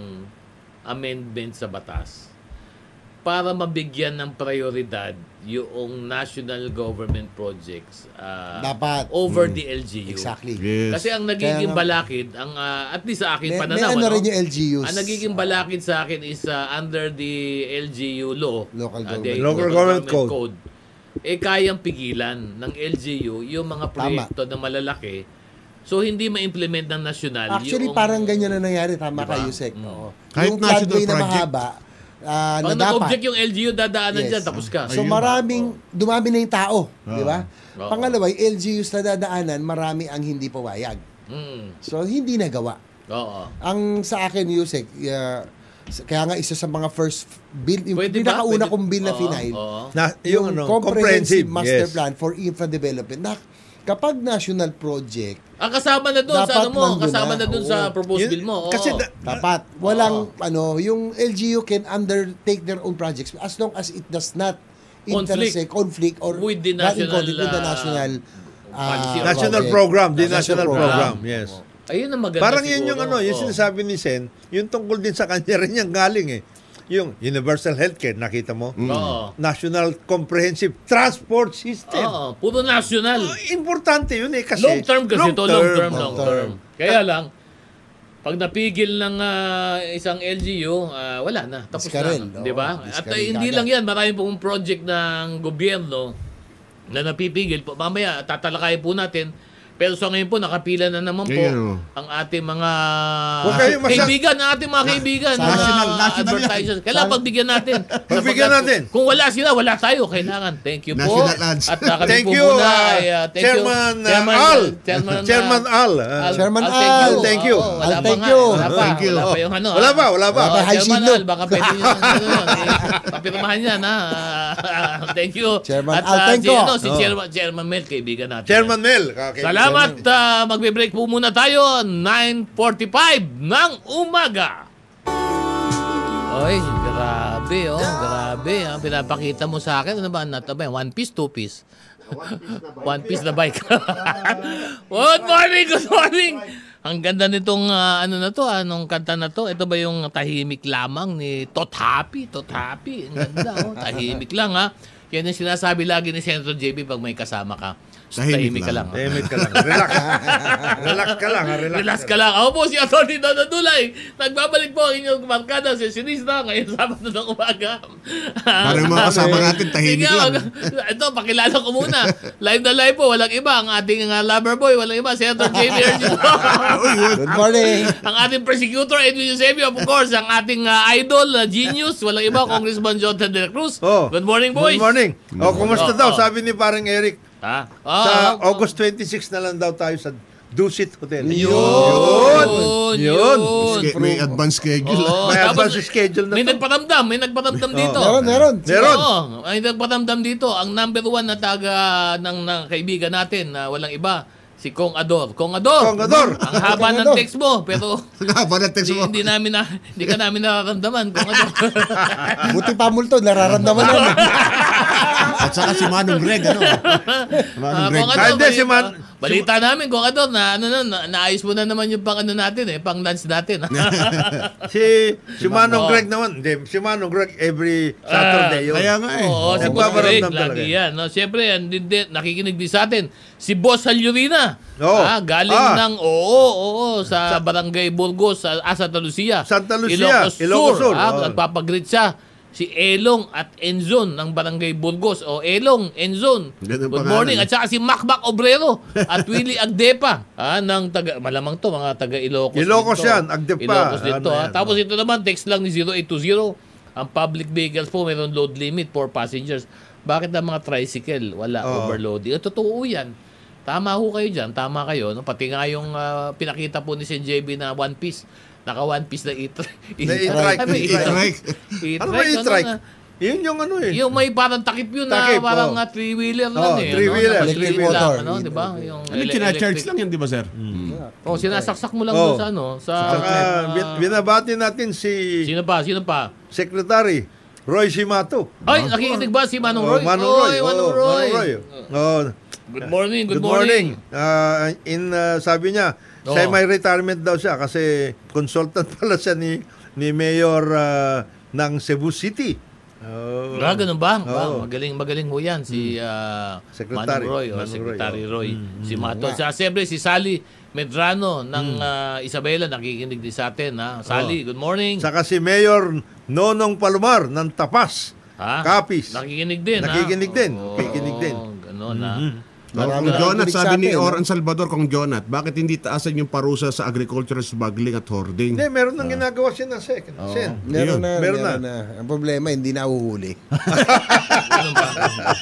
amendment sa batas para mabigyan ng prioridad yung national government projects Dapat. over the LGU? Exactly. Yes. Kasi ang nagiging Kaya nga- balakid, at least sa akin May pananaw, ano ano? rin yung LGUs. Ang nagiging balakid sa akin is under the LGU law, Local the government. Local government code. kayang pigilan ng LGU yung mga proyekto na malalaki. So, hindi ma-implement ng nasyonal. Actually, yung, parang ganyan na nangyari. Tama Diba? ka, Yusek. Oo. Kahit Yung national floodway na project. mahaba, Pag na dapat. nag-object yung LGU, dadaanan Yes. dyan, tapos ka. So dumami na yung tao, di ba? Oo. Pangalawa, yung LGUs na dadaanan, marami ang hindi pawayag. So hindi nagawa. Oo. Ang sa akin, Yusek, kaya nga isa sa mga first bill, yung Pwede ba? pinakauna Pwede- kong bill na Oo, final, oo. yung comprehensive master yes. plan for infra development. Na, kapag national project, Kasama na doon sa Dapat ano mo, nandun kasama na. na doon Oo. sa proposed Yun- bill mo. Oo. kasi dapat walang yung LGU can undertake their own projects as long as it does not conflict or With the not in national, conflict with the national policy or National project. program, the National national program. Yes. Ayun ang maganda Parang siguro. yun yung yung Oo. sinasabi ni Sen, yung tungkol din sa kanya rin yung galing eh. Yung universal healthcare, nakita mo? Oo. National Comprehensive Transport System. Oo, puro national. Importante yun eh kasi Long term kasi ito, long term. term. Kaya lang, pag napigil ng isang LGU, wala na. Tapos Diskarel, na. oo. Di ba? At Diskarel hindi kagad. lang yan, marami pong project ng gobyerno na napipigil po. Mamaya, tatalakay po natin. Pero sa ngayon po, nakapila na naman po Ganyan, ang ating mga Huwag kayong kaibigan, ang ating mga kaibigan, mga national advertisers. Kailangan pagbigyan natin. Pagbigyan natin. Kung wala sila, wala tayo. Kailangan. Thank you po. National ads. At kami Thank po you, muna ay thank Chairman you. Al. Chairman Al. Chairman thank Al. you. Thank you. Oo, wala Al, pa thank nga. you. Wala pa. Thank you. Wala pa yung ano. Wala pa, wala pa. Oo, High Chairman sino. Al, baka pwede nyo papirmahan yan. Thank you. Chairman At Al, thank si, you. si Chairman Mel, kaibigan natin. Chairman Mel. Salamat. Magbe-break po muna tayo. 9:45 ng umaga. Oy, grabe oh. Grabe. Pinapakita mo sa akin. Ano ba? Ano ba? One piece, two piece? One piece na bike. Good morning, good morning. Ang ganda nitong anong kanta na to. Ito ba yung Tahimik Lamang ni Tot Happy? Tot Happy. Ang ganda oh. Tahimik lang ha. Yan yung sinasabi lagi ni Senator JB pag may kasama ka. Tahimik ka lang. Tahimik ka lang. Relax. Relax ka lang. Relax ka lang. Ako po si Atty. Dodo Dulay. Nagbabalik po ang inyong barkada si Sinista ngayon Sabado ng umaga. Para yung mga kasama natin, tahimik Sige, lang. Ito, pakilala ko muna. Live na live po. Walang iba. Ang ating lover boy. Walang iba. Senator Jamie Ergino. Good morning. Ang ating persecutor, Edwin Eusebio. Of course, ang ating idol, genius. Walang iba. Congressman Jonathan De La Cruz. Oh. Good morning, boys. Good morning. Kumusta daw? Sabi ni parang Eric, Ha? sa August 26 na lang daw tayo sa Dusit Hotel. Yun. May advance schedule. Oo, May tapos, advance schedule na may to. nagparamdam dito. Meron. Meron. Oo, may nagparamdam dito. Ang number 1 na taga ng kaibigan natin na walang iba, si Kong Ador. Kong Ador! Kong Ador! Ang haba ng text mo, pero Haba na text mo. hindi ka namin nararamdaman, Kong Ador. Buti pa multo, nararamdaman namin. At saka si Manong Greg, ano? Manong Greg. Kong Ador, Hindi, si balita namin, Kong Ador, naayos mo na naman yung pang natin, pang lunch natin. Si Manong Greg naman. Hindi, si Manong Greg every Saturday yun. Kaya nga eh. Oo, si Boss Greg, Nagpaparamdam talaga. lagi yan. No? Siyempre, nakikinig din sa atin. Si Boss Halyurina. Oo. Galing ng, sa Barangay Burgos, sa Santa Lucia. Santa Lucia, Ilocos Ilocos Sur. Sur. Oo. Nagpapagreet siya. Si Elong at Enzon ng Barangay Burgos. Elong, Enzon. Ganun Good pangalan. morning. At saka si Macmac Obrero at Willie Agdepa. Ng malamang to, mga taga Ilocos. Ilocos din to. yan, Agdepa. Ilocos din to. Ano yan, Tapos ito naman, text lang ni 0820. Ang public vehicles po, mayroon load limit for passengers. Bakit ang mga tricycle? Wala, overloading. Totoo yan. Tama ho kayo dyan. Tama kayo. No? Pati nga yung pinakita po ni Sen JB na One Piece. Naka One Piece na e-trike. E-trike. Ano ba e-trike? Yun yung ano eh. Yung may parang takip yun Takip, na parang three-wheeler lang eh. three-wheeler. Ano? Electric Three-wheeler motor. lang, ano, di ba? Yung Ano, kina-charge lang yan, di ba, sir? sinasaksak mo lang doon sa ano. Saka binabati natin si Sino pa? Secretary Roy Simato. Ay, nakikinig ba si Manong Roy? Manong Roy. Manong Oo, Roy. Manong Roy. Good morning, Good morning. Sabi niya, semi-retirement daw siya kasi consultant pala siya ni Mayor ng Cebu City. Ganun ba? Oo. Magaling ho yan si Secretary. Manong Roy o Manong Secretary Roy, Roy. Si Mato. Siyempre si Sally Medrano ng Isabela nakikinig din sa atin. Sally, good morning. Saka si Mayor Nonong Palomar ng Tapas. Capiz. Nakikinig din. Nakikinig din. Nakikinig din. Ganun Marami Kung Jonat, nakikinig sa sabi ni atin, no? Oran Salvador, kung Jonat, bakit hindi taasan yung parusa sa agricultural smuggling at hoarding? Hindi, meron nang ginagawa siya ng Sen. Meron Meron na. Ang problema, hindi nahuhuli.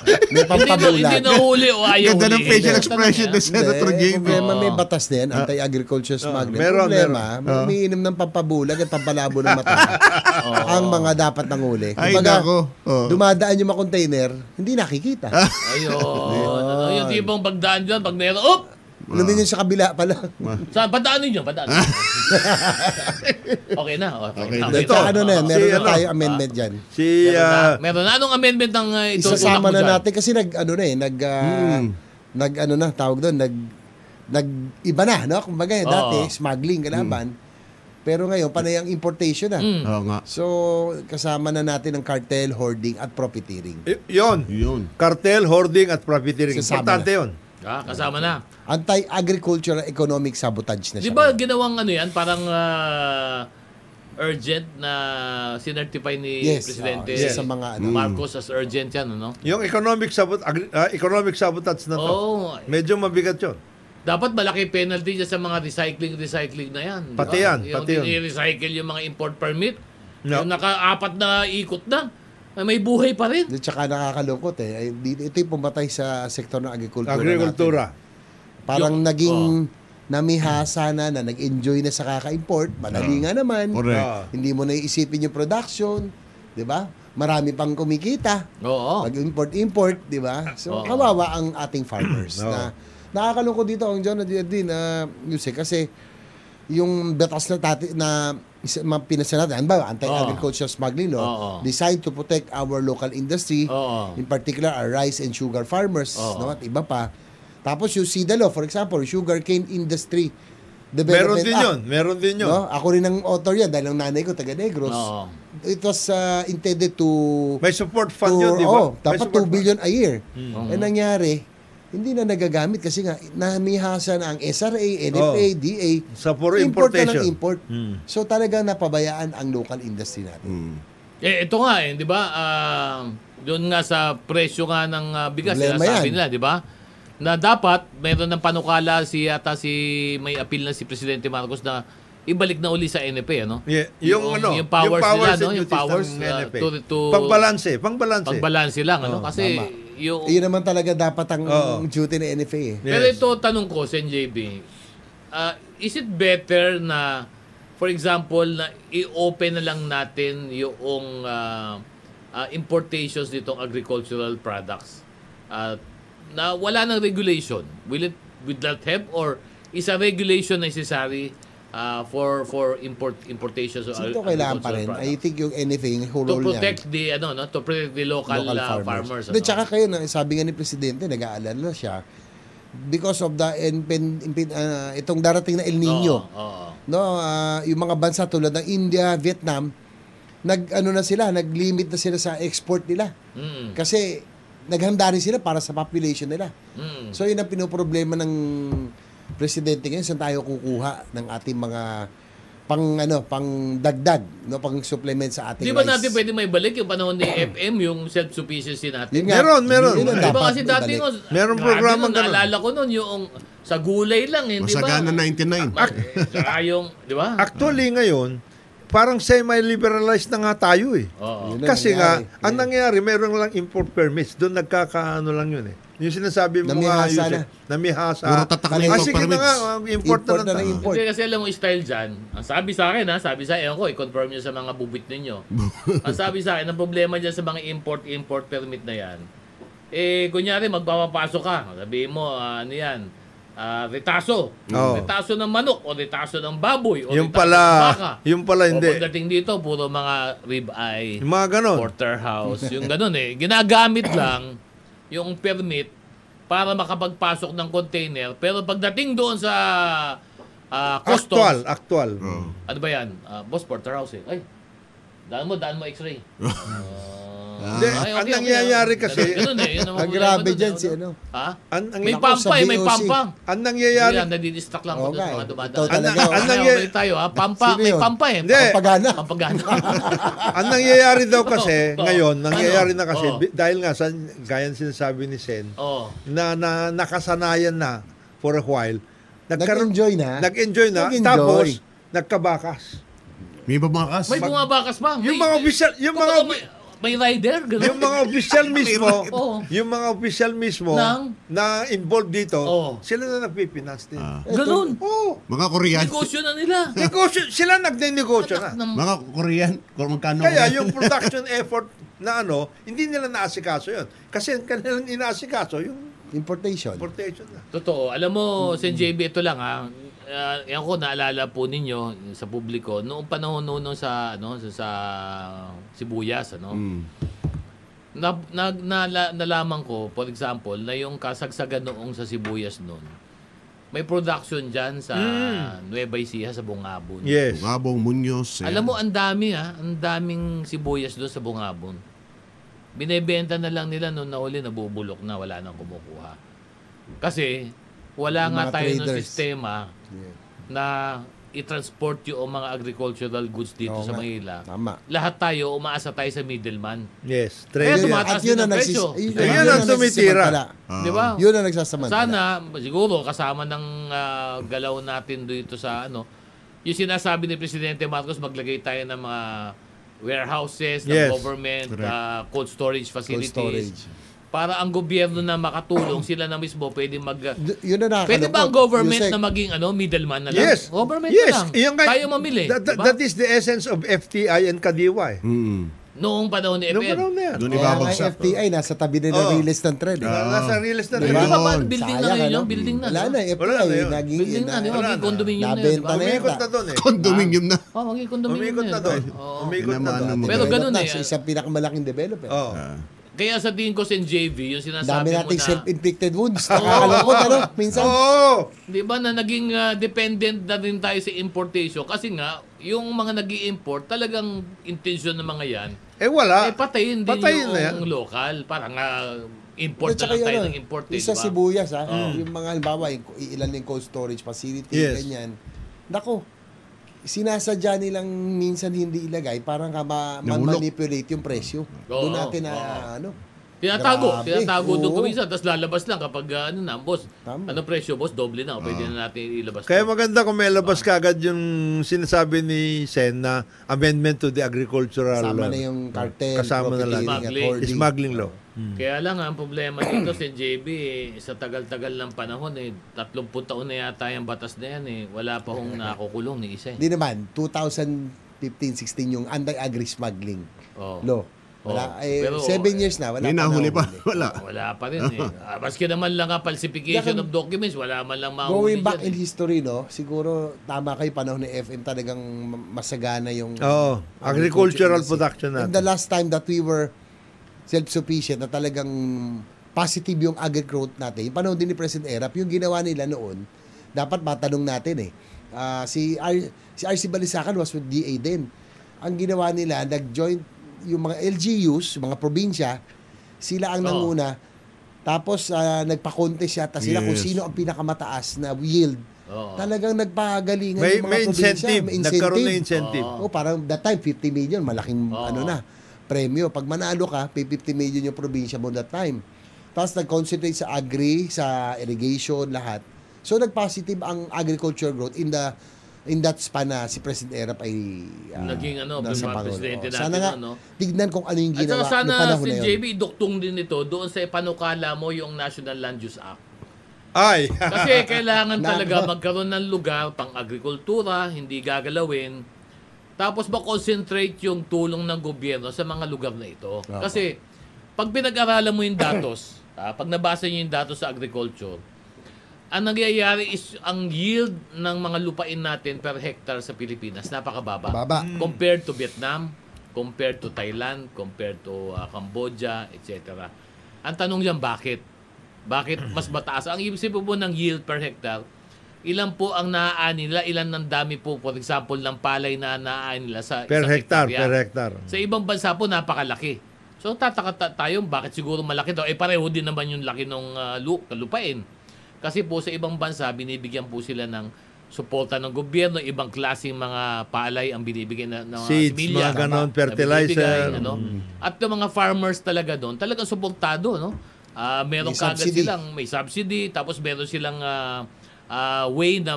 Hindi May pampabulag. nahuli o ayaw Ganda ng huli. facial Hindi. expression ni Senator Hindi, JB. problema, may batas din, anti-agriculture smuggling. meron, Problema, may umiinom ng pampabulag at pampalabo ng mata. Ang mga dapat nang huli. Ay, Kumbaga, nako. dumadaan yung mga container, hindi nakikita. Ayun. Yung tipong pagdaan dyan, pag meron, Lumingin sa kabila pala. Saan? Padaanin nyo, padaanin. Okay na. Okay na. Ito, ano na yan, meron Si, na ano, tayong amendment dyan. Meron na. Anong amendment ng itutulak Isasama mo na dyan? natin kasi tawag doon, iba na, no? Kumbaga, dati, smuggling, kalaban. Pero ngayon, panay ang importation na. Oo nga. So, kasama na natin ang cartel, hoarding, at profiteering. Yun. Cartel, hoarding, at profiteering. Sasama Importante yun. Kasama na. Anti-agricultural economic sabotage na Di siya. ba ginawang ano yan, parang urgent na sinertify ni Yes, Presidente yes. Sa mga ano. Marcos as urgent yan, ano? Yung economic sabotage na to, medyo mabigat yun. Dapat malaki penalty dyan sa mga recycling na yan. Di Pati ba? yan, Yung pati yun. recycle yung mga import permit. No. Yung naka-apat na ikot na. May buhay pa rin. At saka nakakalungkot eh. Ito yung pumatay sa sektor ng agrikultura. Agrikultura. natin. Parang naging namihasa na nag-enjoy na sa kaka-import. Madali nga naman. Correct. Hindi mo na iisipin yung production. Di ba? Marami pang kumikita. Oo. Pag-import, di ba? So, kawawa ang ating farmers. Na nakakalungkot dito ang John din kasi yung batas na pinasa natin, anti-agricultural smuggling law, designed to protect our local industry, in particular our rice and sugar farmers, no, at iba pa. Tapos yung SIDA law, for example, Sugarcane Industry Development Act. Meron din yun. No? Ako rin ang author yan dahil ang nanay ko taga Negros. It was intended to May support fund yun, di ba? dapat 2 billion a year. Eh nangyari, hindi na nagagamit kasi nga namihasa na ang SRA, NFA, DA. Sa for import na importation. ng import. So talagang napabayaan ang local industry natin. Ito nga di ba? Doon nga sa presyo nga ng bigas, Problema sabi yan. nila, di ba? Na dapat mayroon ng panukala may appeal na si Presidente Marcos na ibalik na uli sa NFA, ano? Yeah, yung powers nila, no? and Yung duties powers ng NFA. to Pangbalanse lang, ano? Oo, Kasi tama. yung Iyon naman talaga dapat ang Oo. duty ng NFA eh. Yes. Pero ito, tanong ko, Sen JB, is it better na, for example, na i-open na lang natin yung importations nitong agricultural products na wala ng regulation? Will that help, or is a regulation necessary for importations of Ito kailangan pa rin. agricultural products? I think yung NFA, yung To role niyan. protect the local, farmers. Hindi, tsaka kayo, sabi nga ni Presidente, nag-aalala siya because of the itong darating na El Nino. Oo. No, yung mga bansa tulad ng India, Vietnam, nag-limit na sila sa export nila. Mm. Kasi naghanda rin sila para sa population nila. Mm. So yun ang pinoproblema ng Presidente ngayon, saan tayo kukuha ng ating mga pang dagdag, no, pang supplement sa ating Di ba rice. natin pwede may balik yung panahon ni FM, yung self-sufficiency natin? Yun nga, Meron. yun ang Di ba dapat kasi dati ibalik. nun, Meron grabe programang nun, ganun. naalala ko nun, yung sa gulay lang, hindi ba? Masagana 99. Saka yung, di ba? Actually ngayon, parang semi-liberalized na nga tayo eh. Oo. Yun ang Kasi nga, nangyari. ang nangyari, meron lang import permits. Doon nagkakaano lang yun eh. Yung sinasabi mo nga, Namihasa Yusek, namihasa. Puro tatak na import sige na permits. nga, import na lang. ng import. Hindi kasi alam mo, style dyan, ang sabi sa akin ewan ko, i-confirm nyo sa mga bubit ninyo. Ang sabi sa akin, ang problema dyan sa mga import permit na yan, kunyari, magpapapasok ka, sabihin mo, ano yan, retaso. Oo. Retaso ng manok, o retaso ng baboy, o Yung retaso pala, ng baka. yung pala O hindi. pagdating dito, puro mga ribeye, Yung mga ganon. porterhouse, yung ganun eh. Ginagamit lang yung permit para makapagpasok ng container. Pero pagdating doon sa customs, Actual. ano ba yan? Boss, porterhouse eh. Ay, daan mo x-ray. Hindi, ang nangyayari kasi- Ganun eh. Yun ang Ang problema grabe dun, dyan eh, si ano? Ha? Ang May Naku, pampa sa eh, may BOC. pampa. ang nangyayari, Yan, nadidistract lang ko Oo doon nga sa mga eh. dumadaan. Ito talaga. Ang Mamaya nangyay- ulit tayo ha. Pampa, Sino may yun? pampa eh. Hindi. Pagana. Pampagana. ang nangyayari daw kasi, Oo. ngayon, nangyayari Ano? na kasi, Oo. dahil nga, gaya ng sinasabi ni Sen, Oh. na nakasanayan na for a while, Nag-enjoy na. Nag-enjoy na, Nag-enjoy. tapos, nagkabakas. May babakas. May bumabakas pa. Yung mga official, May rider, gano'n. yung mga official mismo, Oo. yung mga official mismo na involved dito, Oo. sila na nagpipinance din. Ganun. Oo. Mga Korean. Negosyo na nila. Negosyo, sila nagnenegosyo na. Mga Korean. Kung magkano. Kaya yung production effort na hindi nila naasikaso yun. Kasi kanilang inaasikaso yung Importation. importation na. Totoo. Alam mo, Sen JB, ito lang ha. Yan ko, naalala po ninyo sa publiko, noong panahon noon sa Sibuyas, nalaman ko, for example, na yung kasagsagan noong sa Sibuyas noon, may production dyan sa Nueva Ecija, sa Bungabon. Yes. Gabong Muñoz. Alam mo, ang daming sibuyas doon sa Bungabon. Binebenta na lang nila noon na uli, nabubulok na, wala nang kumukuha. Kasi, wala Yung nga mga tayo ng traders. sistema na i-transport yung mga agricultural goods dito Oo sa nga. Manila. Tama. Lahat tayo, umaasa tayo sa middleman. Yes. Kaya Trade. tumataas din ang presyo. Ayun ang tumitira. Di ba? Yun ang nagsasamantala. Sana, siguro, kasama ng galaw natin dito sa yung sinasabi ni Presidente Marcos, maglagay tayo ng mga warehouses ng Yes. government, cold storage Cold facilities. storage. Para ang gobyerno na makatulong, sila na mismo pwede Yun na nakakalungkot. Pwede ba ang government Yusek, na maging middleman na lang? Yes. Government Yes. na lang. Yung nga- Tayo mamili. diba? That is the essence of FTI and Kadiwa. Noong panahon ni Noong FM. panahon na yan. Doon Kaya nga ibabagsak. FTI, nasa tabi na ng Oo. release ng trend. Nasa realist na Di rin. ba? Yun. Building na Sayang, ngayon ano? yung building na. Wala no? na, FTI. Wala na yun. Building na, di ba? Wala Maging na. condominium na. Nabenta Diba? na Umikot yata. na doon eh. Condominium na. Maging condominium Umikot na doon. Oo. Umikot na Pinamano doon. mo. Pero ganun na, eh. sa isang pinakamalaking developer. Oo. Kaya sa tingin ko sa JV, yung Dami sinasabi mo nating na, self-inflicted wounds. Nakakalungkot, minsan. Oo. di ba na naging dependent na rin tayo sa importation kasi nga, yung mga nag import talagang intention ng mga yan, Wala. patayin din Patayin na yan. yung local. Parang import At saka na lang tayo yun, ng import. yung sa diba? sibuyas, yung mga halimbawa, ilan yung cold storage facility, Yes. ganyan. Nako, sinasadya nilang minsan hindi ilagay parang Nahulog. manipulate yung presyo. Oo, Doon natin na, oo. Tinatago doon Oo. kumisa, tapos lalabas lang kapag boss, Tama. ano presyo, boss, doble na, pwede na natin ilabas. Kaya to. maganda kung may labas kagad yung sinasabi ni Sen na amendment to the agricultural Kasama na yung cartel, kasama na lang. profiteering at Smuggling. hoarding. Smuggling law. Kaya lang ang problema dito si JB, sa tagal-tagal ng panahon 30 taon na yata yung batas na yan wala pa hong nakukulong ni isa. Hindi naman, 2015-16 yung anti-agri smuggling Oh. law. Oo. Wala, Pero, 7 years na, wala May pa nahuli pa. nahuli. Wala. Wala pa rin maski naman lang ang falsification of documents, wala man lang mahuli Going back in dyan, history, no, siguro tama kayo panahon ni FM talagang masagana yung Oo, agricultural industry. production And the natin. last time that we were self-sufficient na talagang positive yung agri-growth natin, yung panahon din ni President Erap, yung ginawa nila noon, dapat matanong natin si RC Balisacan was with DA din. Ang ginawa nila, nag-joint yung mga LGUs, mga probinsya, sila ang nanguna. Tapos nagpa-contest yata sila kung Yes. sino ang pinakamataas na yield. Oo. Talagang nagpagalingan May, yung mga may probinsya. incentive. May Nagkaroon na incentive. Oh, parang that time 50 million, malaking premyo. Pag manalo ka, 50 million yung probinsya mo that time. Tapos nag-concentrate sa agri, sa irrigation, lahat. So nag-positive ang agriculture growth in that span na si President Erap ay Naging nasa presidente natin, Pangulo. Sana nga, tignan kung ano yung At ginawa saka sana noong panahon si na yun. JB iduktong din ito doon sa panukala mo yung National Land Use Act. Ay! Kasi kailangan talaga magkaroon ng lugar pang agrikultura, hindi gagalawin. Tapos ma-concentrate yung tulong ng gobyerno sa mga lugar na ito. Kasi pag pinag-aralan mo yung datos, pag nabasa niyo yung datos sa agriculture, ang nangyayari is ang yield ng mga lupain natin per hectare sa Pilipinas napakababa. Baba. Compared to Vietnam, compared to Thailand, compared to Cambodia, etc. Ang tanong diyan, bakit? Bakit mas mataas? Ang ibig sabihin po ng yield per hectare, ilan po ang naaani nila, ilan ng dami po, for example, ng palay na naaani nila sa Per isang hectare, hektarya. per hectare. Sa ibang bansa po, napakalaki. So, tataka tayo, bakit siguro malaki daw? Pareho din naman yung laki ng lupain. Kasi po sa ibang bansa, binibigyan po sila ng suporta ng gobyerno, ibang klaseng mga palay ang binibigyan na Seeds, similya, mga ganon, na fertilizer. binibigay, At yung mga farmers talaga doon, talagang suportado, no? Meron May kagad subsidy. silang may subsidy, tapos meron silang way na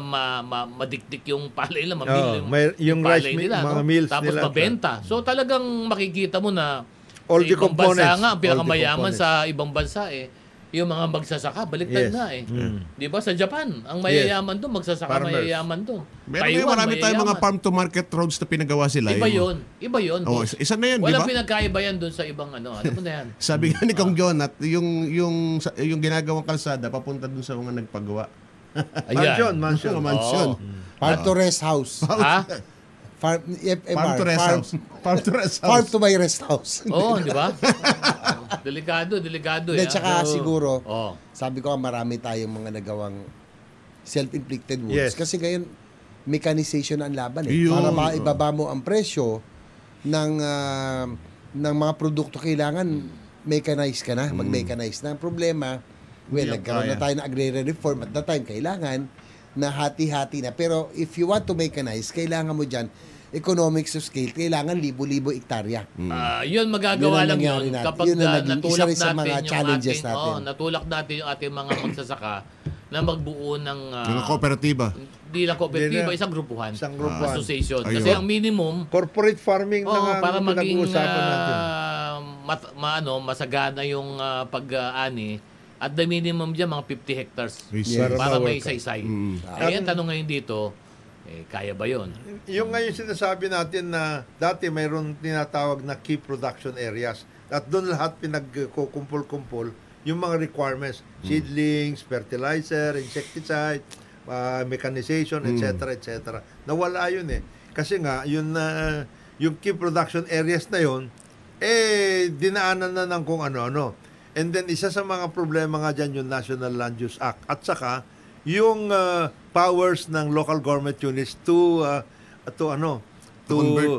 madikdik yung palay nila, mabili yung rice palay mill, nila, mga no? mills Tapos nila. mabenta. So talagang makikita mo na All sa the ibang bansa components. nga, ang pinakamayaman All the sa ibang bansa yung mga magsasaka, baliktad Yes. na Di ba? Sa Japan, ang mayayaman doon, magsasaka Farmers. mayayaman doon. Meron ngayon marami tayong mga farm-to-market roads na pinagawa sila. Iba Yung- yun. Iba yun. Oh, boss. isa na yan, di Walang ba? pinagkaiba yan doon sa ibang Alam mo na yan. Sabi nga ni Kong John at yung ginagawang kalsada papunta dun sa mga nagpagawa. Mansion, Ayan. mansion. Mga mansion. Farm to rest house. Ha? Farm, Farm to rest house. Farm to rest Farm house. to my rest house. Oo, di ba? Delikado Hindi, tsaka So, siguro, Oh. sabi ko marami tayong mga nagawang self-inflicted wounds. Yes. Kasi ngayon, mechanization ang laban Yun. Para maibaba mo ang presyo ng mga produkto, kailangan mechanize ka na, mag-mechanize na. Ang problema, nagkaroon na tayo ng agrarian reform at that time, kailangan na hati-hati na. Pero if you want to mechanize, kailangan mo dyan, economics of scale, kailangan libo-libo hektarya. Yun magagawa Yun ang lang nangyari yun natin. kapag Yun ang naging natulak isa rin sa natin mga yung challenges ating, natin. natulak natin yung ating mga magsasaka na magbuo ng Yung kooperatiba. hindi lang kooperatiba, Hindi na. isang grupuhan. Isang grupuhan. Association. Ayun. Kasi ang minimum, Corporate farming na nga para ang maging pinag-uusapan natin. masagana yung pag-ani, at the minimum dyan, mga 50 hectares. Yes. Para Para may worker. isaysay. Ang tanong ngayon dito, kaya ba yun? Yung ngayon sinasabi natin na dati mayroon tinatawag na key production areas at doon lahat pinagkukumpul-kumpul yung mga requirements, seedlings, fertilizer, insecticide, mechanization, etc. etc. Nawala yun Kasi nga yung key production areas na yun dinaanan na ng kung ano-ano. And then isa sa mga problema nga dyan yung National Land Use Act at saka yung powers ng local government units to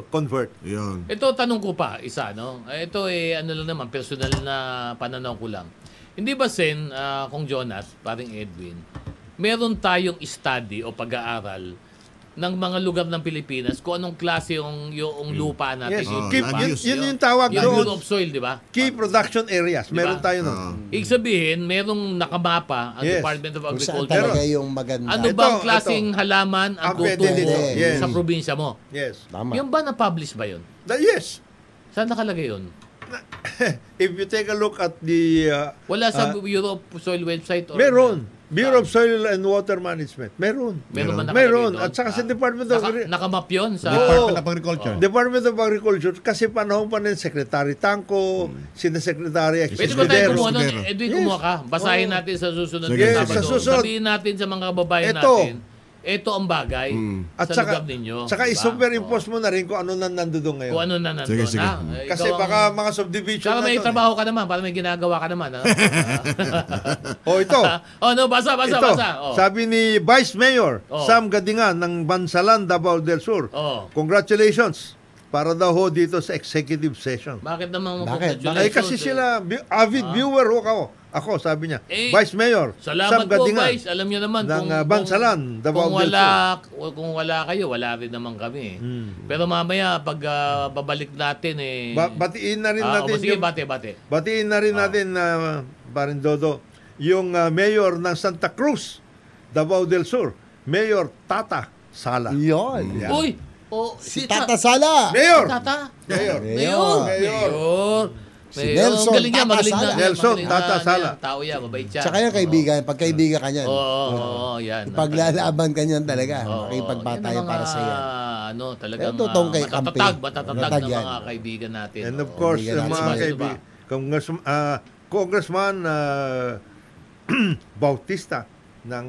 convert. Yun. Ito, tanong ko pa, isa, no? Ito, ano lang naman, personal na pananaw ko lang. Hindi ba, Sen, kung Jonas, paring Edwin, meron tayong study o pag-aaral ng mga lugar ng Pilipinas kung anong klase yung lupa natin. Yes. Keep- Yun, use, yun yung tawag Yung doon. use of soil, di ba? Key production areas. Diba? Meron tayo nun. Ibig sabihin, merong nakamapa ang Yes. Department of Kung saan Agriculture. talaga yung maganda. Ano Ito, bang klaseng halaman ang Ang pwede tutubo dito. Yes. sa probinsya mo? Yes. Tama. Yung ba na-publish ba yun? Yes. Saan nakalagay yun? If you take a look at the... Wala sa Bureau of Soil website? Or meron. Bureau of Soil and Water Management. Meron. Meron ba nakalagay Meron. doon? At saka sa Department of... Nakamap yun sa... Department of Agriculture. Department of Agriculture, kasi panahon pa ng Secretary Tangco, sina Secretary Pwede ba tayo Escudero. kumuha nun? Escudero. Edwin, kumuha ka. Basahin natin sa susunod Sige, na Yes, Sabado. sa susunod. Sabihin natin sa mga kababayan Ito. natin, ito ang bagay At sa saka, lugar ninyo. saka Diba? i-superimpose mo na rin kung ano na nandoon ngayon. Kung ano na nandun. Sige. Ha? Kasi Ikaw ang- baka mga subdivision Saka na may to. trabaho ka naman, para may ginagawa ka naman. Ha? O ito. Basa. Ito, Oh. sabi ni Vice Mayor Oh. Sam Gadingan ng Bansalan, Davao del Sur. Oh. Congratulations para daw ho dito sa executive session. Bakit naman Bakit? congratulations, Ay kasi sila avid viewer ho ako, sabi niya. Eh, Vice Mayor Sam Salamat po, Gadingan guys. Alam niyo naman ng Bansalan, Davao kung del Sur. kung wala kayo, wala rin naman kami. Pero mamaya pag babalik natin Batiin na rin natin sige, yung- bate. Batiin na rin natin Parin Dodo yung mayor ng Santa Cruz, Davao del Sur, Mayor Tata Sala. Yun. Yeah. Uy, Si Tata Sala. Mayor. Tata. Mayor. Mayor. Si Nelson Magaling yan, Tata magaling Sala. yan, Nelson magaling Tata yan, Sala. yan. Tao yan, mabait yan. Tsaka yung kaibigan, pagkaibigan ka niyan. Oo, yan. Paglalaban ka niyan talaga. Oo, Makipagbatayan yan ang para sa iyo. Ano, talagang Pero totoong kay matatatag Matatag ng yan. mga kaibigan natin. And of Oo. course, Kaibigan yung natin. mga Diba? kaibigan, Congressman Bautista ng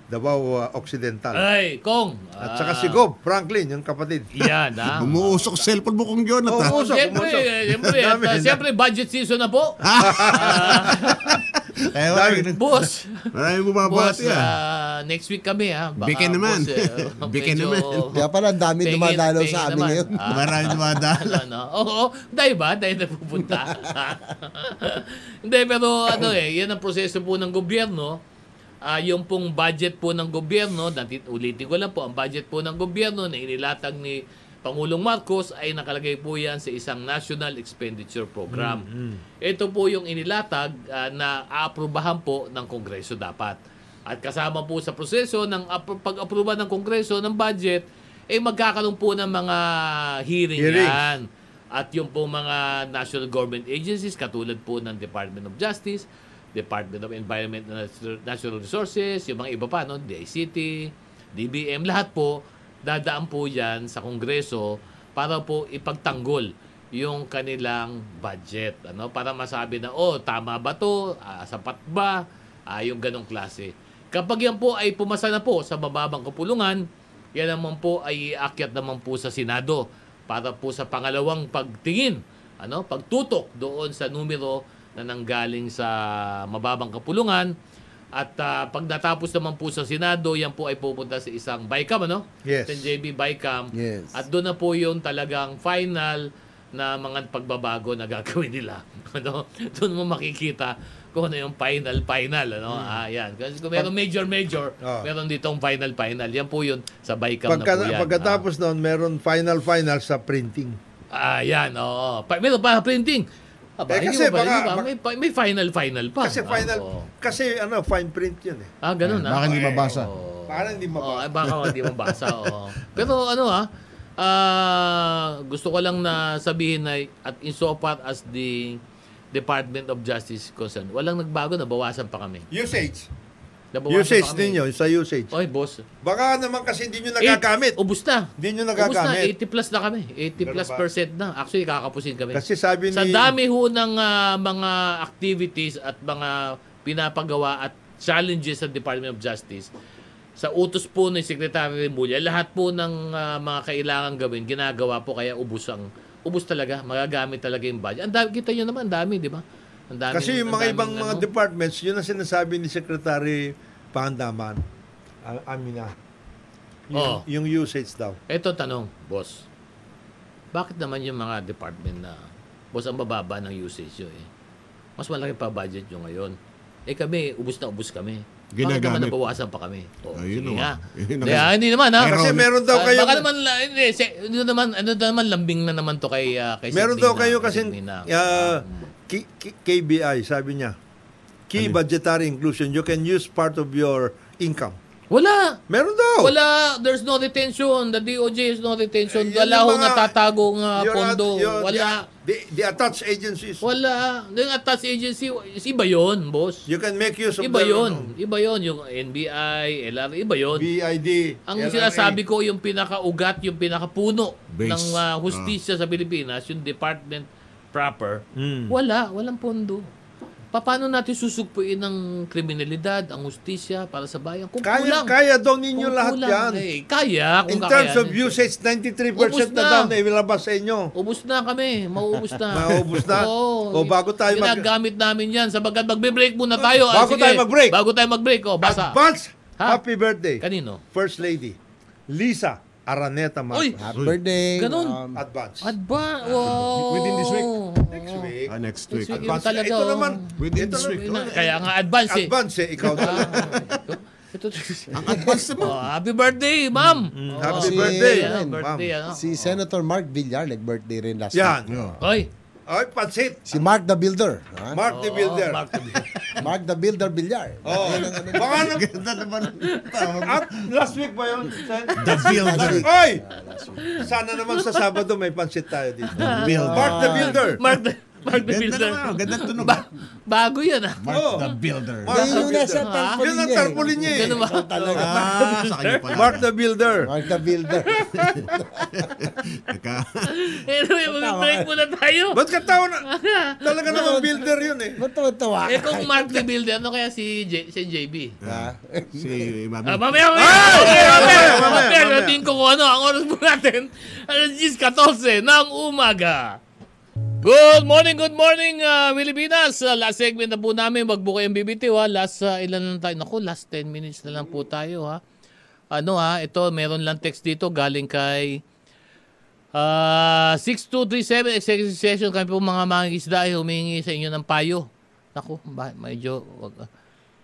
Davao Occidental. Ay, Kong. At saka si Gob Franklin, yung kapatid. Yan, ha? Umuusok cellphone mo kung Jonathan. Oo. Siyempre, Dami. siyempre, budget season na po. Boss. Marami mo Boss, babati next week kami, ha? Baka, Bikin naman. boss, Bikin medyo- naman. Kaya pala ang dami Tingin- dumadalaw tingin sa amin naman. ngayon. Marami dumadala. Oo, dahil ba? Dahil napupunta. Hindi, pero yan ang proseso po ng gobyerno. Yung pong budget po ng gobyerno, ulitin ko lang po, ang budget po ng gobyerno na inilatag ni Pangulong Marcos ay nakalagay po yan sa isang National Expenditure Program. Ito po yung inilatag na aaprubahan po ng Kongreso dapat. At kasama po sa proseso ng pag-aproba ng Kongreso ng budget, magkakaroon po ng mga hearing yan. At yung po mga national government agencies, katulad po ng Department of Justice, Department of Environment and Natural Resources, yung mga iba pa, DICT, DBM, lahat po, dadaan po yan sa Kongreso para po ipagtanggol yung kanilang budget. Para masabi na, tama ba to? Sapat ba? Yung ganong klase. Kapag yan po ay pumasa na po sa mababang kapulungan, yan naman po ay iakyat naman po sa Senado para po sa pangalawang pagtingin, pagtutok doon sa numero na nanggaling sa mababang kapulungan. At pag natapos naman po sa Senado, yan po ay pupunta sa isang BICAM, Yes. JB BICAM. Yes. At doon na po yung talagang final na mga pagbabago na gagawin nila. Doon mo makikita kung ano yung final. Yan. Kasi kung meron major, meron ditong final. Yan po yun sa BICAM na po yan. Pagkatapos noon, meron final sa printing. Yan, oo. Meron pa printing. Kasi baka- may final pa. Kasi fine print yun eh. Ganun Baka hindi mabasa. Para hindi mabasa. Baka hindi mabasa. Pero gusto ko lang na sabihin na at insofar as the Department of Justice concerned, walang nagbago, nabawasan pa kami. Usage. Nabawasan Usage pa kami. ninyo, sa usage. Oy, boss. Baka naman kasi hindi nyo nagagamit. Ubus na. Hindi nyo Ubus na, nagagamit. 80 plus na kami. 80 plus Ganun ba? percent na. Actually, kakapusin kami. Kasi sabi ni... Sa dami ho ng mga activities at mga pinapagawa at challenges sa Department of Justice, sa utos po ni Secretary Remulla, lahat po ng mga kailangan gawin, ginagawa po, kaya ubus talaga, magagamit talaga yung budget. Ang dami, kita nyo naman, ang dami, di ba? Ang dami, Kasi yung ang mga daming, ibang mga departments, yun ang sinasabi ni Secretary Pandaman. Amina. Yung usage daw. Ito tanong, boss. Bakit naman yung mga department na, boss, ang bababa ng usage yun mas malaki pa budget nyo ngayon. Eh kami, ubus na ubus kami. Bakit Ginagamit. naman nabawasan pa kami? Ayun sige naman. nga. Hindi naman ha. Kasi meron daw kayo... Baka naman, ano naman, lambing na naman to kay Meron Sir daw Tina, kayo kay kasi Sir Tina. KBI, sabi niya. Key budgetary inclusion. You can use part of your income. Wala. Meron daw. Wala. There's no retention. The DOJ has no retention. Yun Wala yung hong mga- natatagong Your pondo. Wala. The attached agencies. Wala. Yung attached agency, iba yun, boss. You can make use of Iba their, yun. Iba yun. Yung NBI, LR, iba yun. BID. Ang LRA. sinasabi ko, yung pinakaugat, yung pinakapuno Base. ng hustisya sa Pilipinas, yung department proper, Mm. walang pondo. Paano natin susugpuin ang kriminalidad, ang hustisya para sa bayan? Kung kulang. Kaya daw ninyo Kung lahat kulang, yan. kaya. In Kung terms of kakayanin. usage, 93% Ubus na na. daw na ilabas sa inyo. Ubus na kami. Mauubos na. Mauubos na? O, Oo. bago tayo Ginagamit namin yan. Sabagat magbe-break muna tayo. Bago tayo mag-break. Bago tayo mag-break. Basa. Advance Ha? happy birthday. Kanino? First Lady Lisa Araneta Uy! Marcos. Happy birthday. Ganun. Advance. Wow. Within this week. Next week. Next week. Next week. Advance. Yun talaga, Ito oh. naman. Within Ito this week. naman. Kaya nga advance eh. Advance eh. Ikaw talaga. Ito. Ang advance naman. Happy birthday, ma'am. Happy Si- birthday. Yan, birthday, Ma'am. ano? Si Senator Mark Villar, nag-birthday rin last Yan. week. Oy. Ay, pansit. Si Mark the Builder. Ha? Mark the Builder. Mark the Builder. Mark the Builder Villar. Oh. Baka na, Ganda naman. at last week ba yun? The Builder. Oy! Sana naman sa Sabado may pansit tayo dito. Builder. Mark the Builder. Mark the Ganda Builder. naman. Ganda tunog. Bago yan ah. Mark Oh. the Builder. Mark Yan the yung nasa Builder. tarpaulin Yun ang niya eh. tarpaulin niya eh. Ganun ba? Talaga. Sa kanya pala. Mark the Builder. Mark the Builder. Teka. Anyway, mag-break muna tayo. Ba't ka tao na? Talaga namang builder yun eh. Ba't tawa? Eh kung Mark the Builder, ano kaya si JB? Ha? Si Mami. Mamaya. Natin ko kung ano. Ang oras po natin, 10:14 ng umaga. Good morning, Pilipinas. Last segment na po namin, wag po kayong bibitiw ha. Last, ilan lang tayo? Naku, last 10 minutes na lang po tayo ha. Ito, meron lang text dito galing kay 6237 executive session. Kami po mga mangingisda ay humingi sa inyo ng payo. Naku, medyo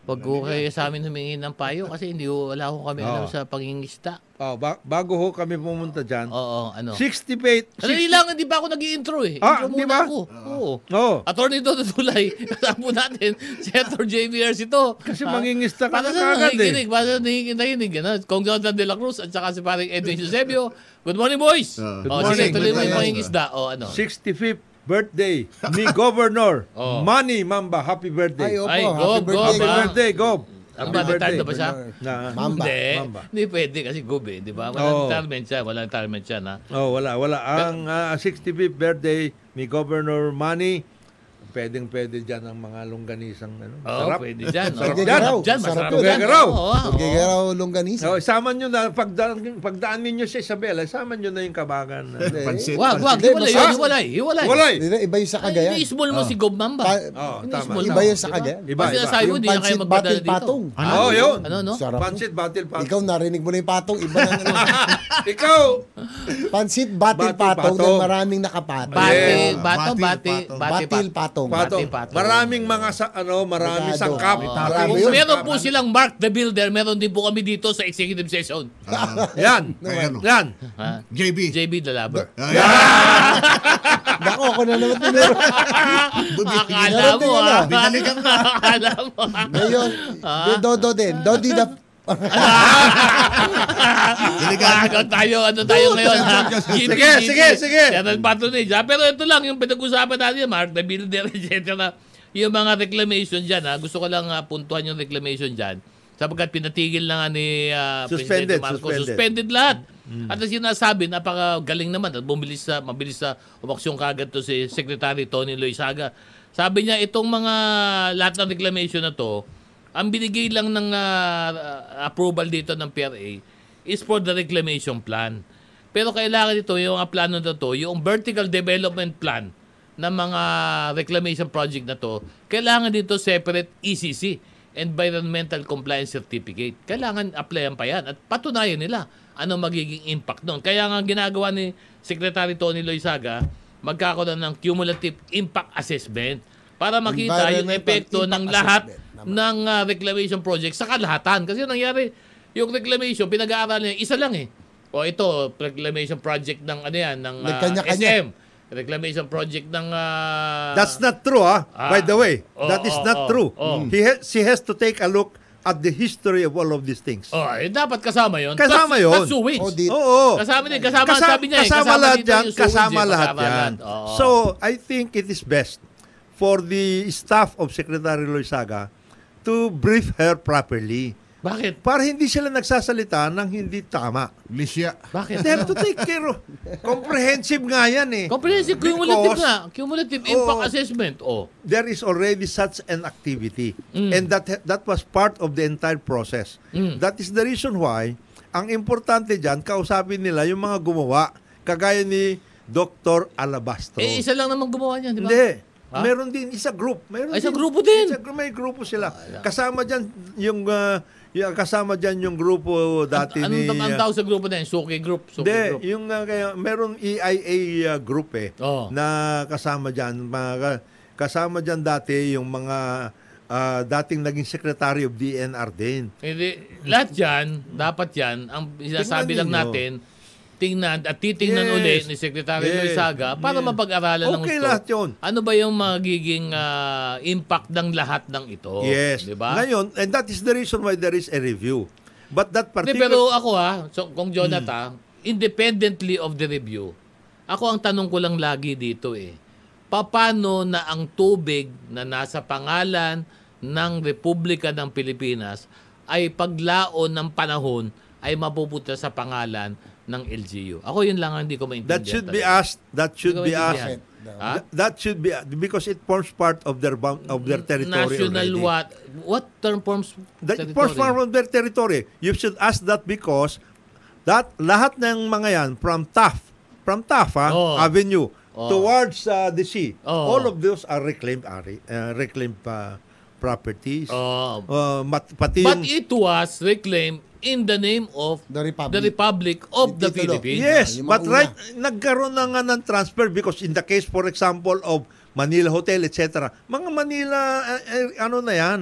wag ko kayo sa amin humingi ng payo kasi wala ko kami alam sa pangingisda. Oh, bago ho kami pumunta dyan. Oo, ano? 68. Dali lang, hindi pa ako nag-i-intro eh. Ah, Intro di muna ba? ako. Oo. Oh. Attorney Dodo Tulay, kasama po natin, Senator JVRs ito. Kasi mangingista ka para na sa kagad nakikinig, para sa nakikinig, Kong Jonathan De La Cruz at saka si paring Edwin Eusebio. Good morning, boys. Good Sige, morning. tuloy mo Good yung morning. pangingisda. Ano? 65th birthday ni Governor Oh. Manny Mamba. Happy birthday. Ay, opo. Ay, Happy Gob, birthday. Happy Gob, birthday, Gob. Ano Happy ba, birthday. retired na ba siya? Na, Mamba. Mamba. Hindi pwede kasi gobe, di ba? Walang Oo. retirement siya, wala. Ang 65th birthday ni Governor Manny. Pwedeng-pwede dyan ang mga longganisang sarap. Pwede dyan. Sarap Oh. dyan. Dyan, Sarap masarap yun. dyan. Gagaraw. Oo. Gagaraw longganisa. Isama nyo na, pagdaan ninyo sa Isabela, isama nyo na yung kabagan. Pansit. Wag, Hindi, hiwalay. masarap. Hiwalay. Walay! Hindi, iba yung sa Cagayan. Hindi small mo si Gob Mamba. Hindi tama. small Iba mo, yung sa di ba? Cagayan. Iba, Kasi iba. nasabi mo, Yung hindi na kayo pansit magpadala batil dito. patong. Oo, yun. Ano? Sarap. Pansit Batil Patong. Ikaw narinig mo na yung patong. Iba na Ikaw! Pansit batil Batil patong patong. na maraming nakapatong. Bati, Batil, Batil patong. Patong. Patong. Maraming mga maraming Magado. sangkap. Marami Kung yun. meron po silang Mark the Builder, meron din po kami dito sa executive session. Yan. Kaya ano? Yan. Ha? JB. JB the Lover. Dako, ako na naman tinuro. Akala mo ha. Binalikan ka. Akala mo ha. Ngayon, Dodo din. Dodi the... Ano tayo ngayon ha? Sige. Channel patronage ha? Pero ito lang yung pinag-usapan natin, Mark the Builder, etc. Yung mga reclamation dyan ha. Gusto ko lang puntuhan yung reclamation dyan. Sapagkat pinatigil na nga ni Suspended, Presidente Marcos. suspended. Suspended lahat. At ang sinasabi, napakagaling naman at mabilis sa umaksyon kagad to si Secretary Tony Loizaga. Sabi niya, itong mga lahat ng reclamation na to, ang binigay lang ng approval dito ng PRA is for the reclamation plan. Pero kailangan ito, yung plano na to, yung vertical development plan ng mga reclamation project na to, kailangan dito separate ECC, Environmental Compliance Certificate. Kailangan applyan pa yan at patunayan nila ano magiging impact doon. Kaya nga ginagawa ni Secretary Tony Loizaga, magkakaroon ng cumulative impact assessment para makita yung Environmental epekto ng impact lahat assessment. ng reclamation project sa kalahatan. Kasi nangyari, yung reclamation, pinag-aaralan niya, isa lang eh. O ito, reclamation project ng ano yan, ng Nagkanya-kanya. SM. Reclamation project ng... That's not true, by the way. That is not true. She has to take a look at the history of all of these things. Dapat kasama yun. Kasama Plus, yun. Plus Suwich. Oo. Kasama din. Kasama, sabi niya kasama lahat dito yan. yung Suwich, Kasama lahat yan. pag-aaralan. Oo. So, I think it is best for the staff of Secretary Loizaga to brief her properly. Bakit? Para hindi sila nagsasalita ng hindi tama. Lisya. Bakit? They have to take care of. Comprehensive nga yan eh. Comprehensive cumulative Because nga. Cumulative impact assessment. there is already such an activity. And that was part of the entire process. That is the reason why, ang importante dyan, kausapin nila yung mga gumawa, kagaya ni Dr. Alabastro. Isa lang naman gumawa niya, di ba? Hindi. Ha? Meron din, isa group. Isang grupo din. May grupo sila. Kasama dyan yung, kasama dyan yung grupo dati ni... Anong tawag sa grupo na yun? Suki Group? Hindi, Group. yung meron EIA group na kasama dyan. Kasama dyan dati yung mga dating naging Secretary of DNR din. Hindi, lahat yan, dapat yan, ang sinasabi lang Tingnan ninyo. natin, tingnan at titingnan Yes. uli ni Secretary Loizaga para mapag-aralan ng Okay gusto. lahat yun. Ano ba yung magiging impact ng lahat ng ito? Yes. Di ba? Ngayon, and that is the reason why there is a review. But that Hindi, particular... pero ako kung Jonathan, independently of the review, ako ang tanong ko lang lagi dito paano na ang tubig na nasa pangalan ng Republika ng Pilipinas ay paglaon ng panahon ay mapupunta sa pangalan ng LGU. Ako yun lang ang hindi ko maintindihan. That should be talaga. asked. That should Hindi be ko asked. maintindihan. Ha? That should be because it forms part of their territory National already. what term forms That territory? forms part of their territory. You should ask that because that lahat ng mga yan from Taft Avenue towards the sea. Oh. All of those are reclaimed properties. Pati But yung it was reclaimed in the name of The Republic. the Republic of the Titulo. Philippines. Yes, Yung mga but una. right, nagkaroon na nga ng transfer because in the case, for example, of Manila Hotel, etc. Mga Manila, ano na yan?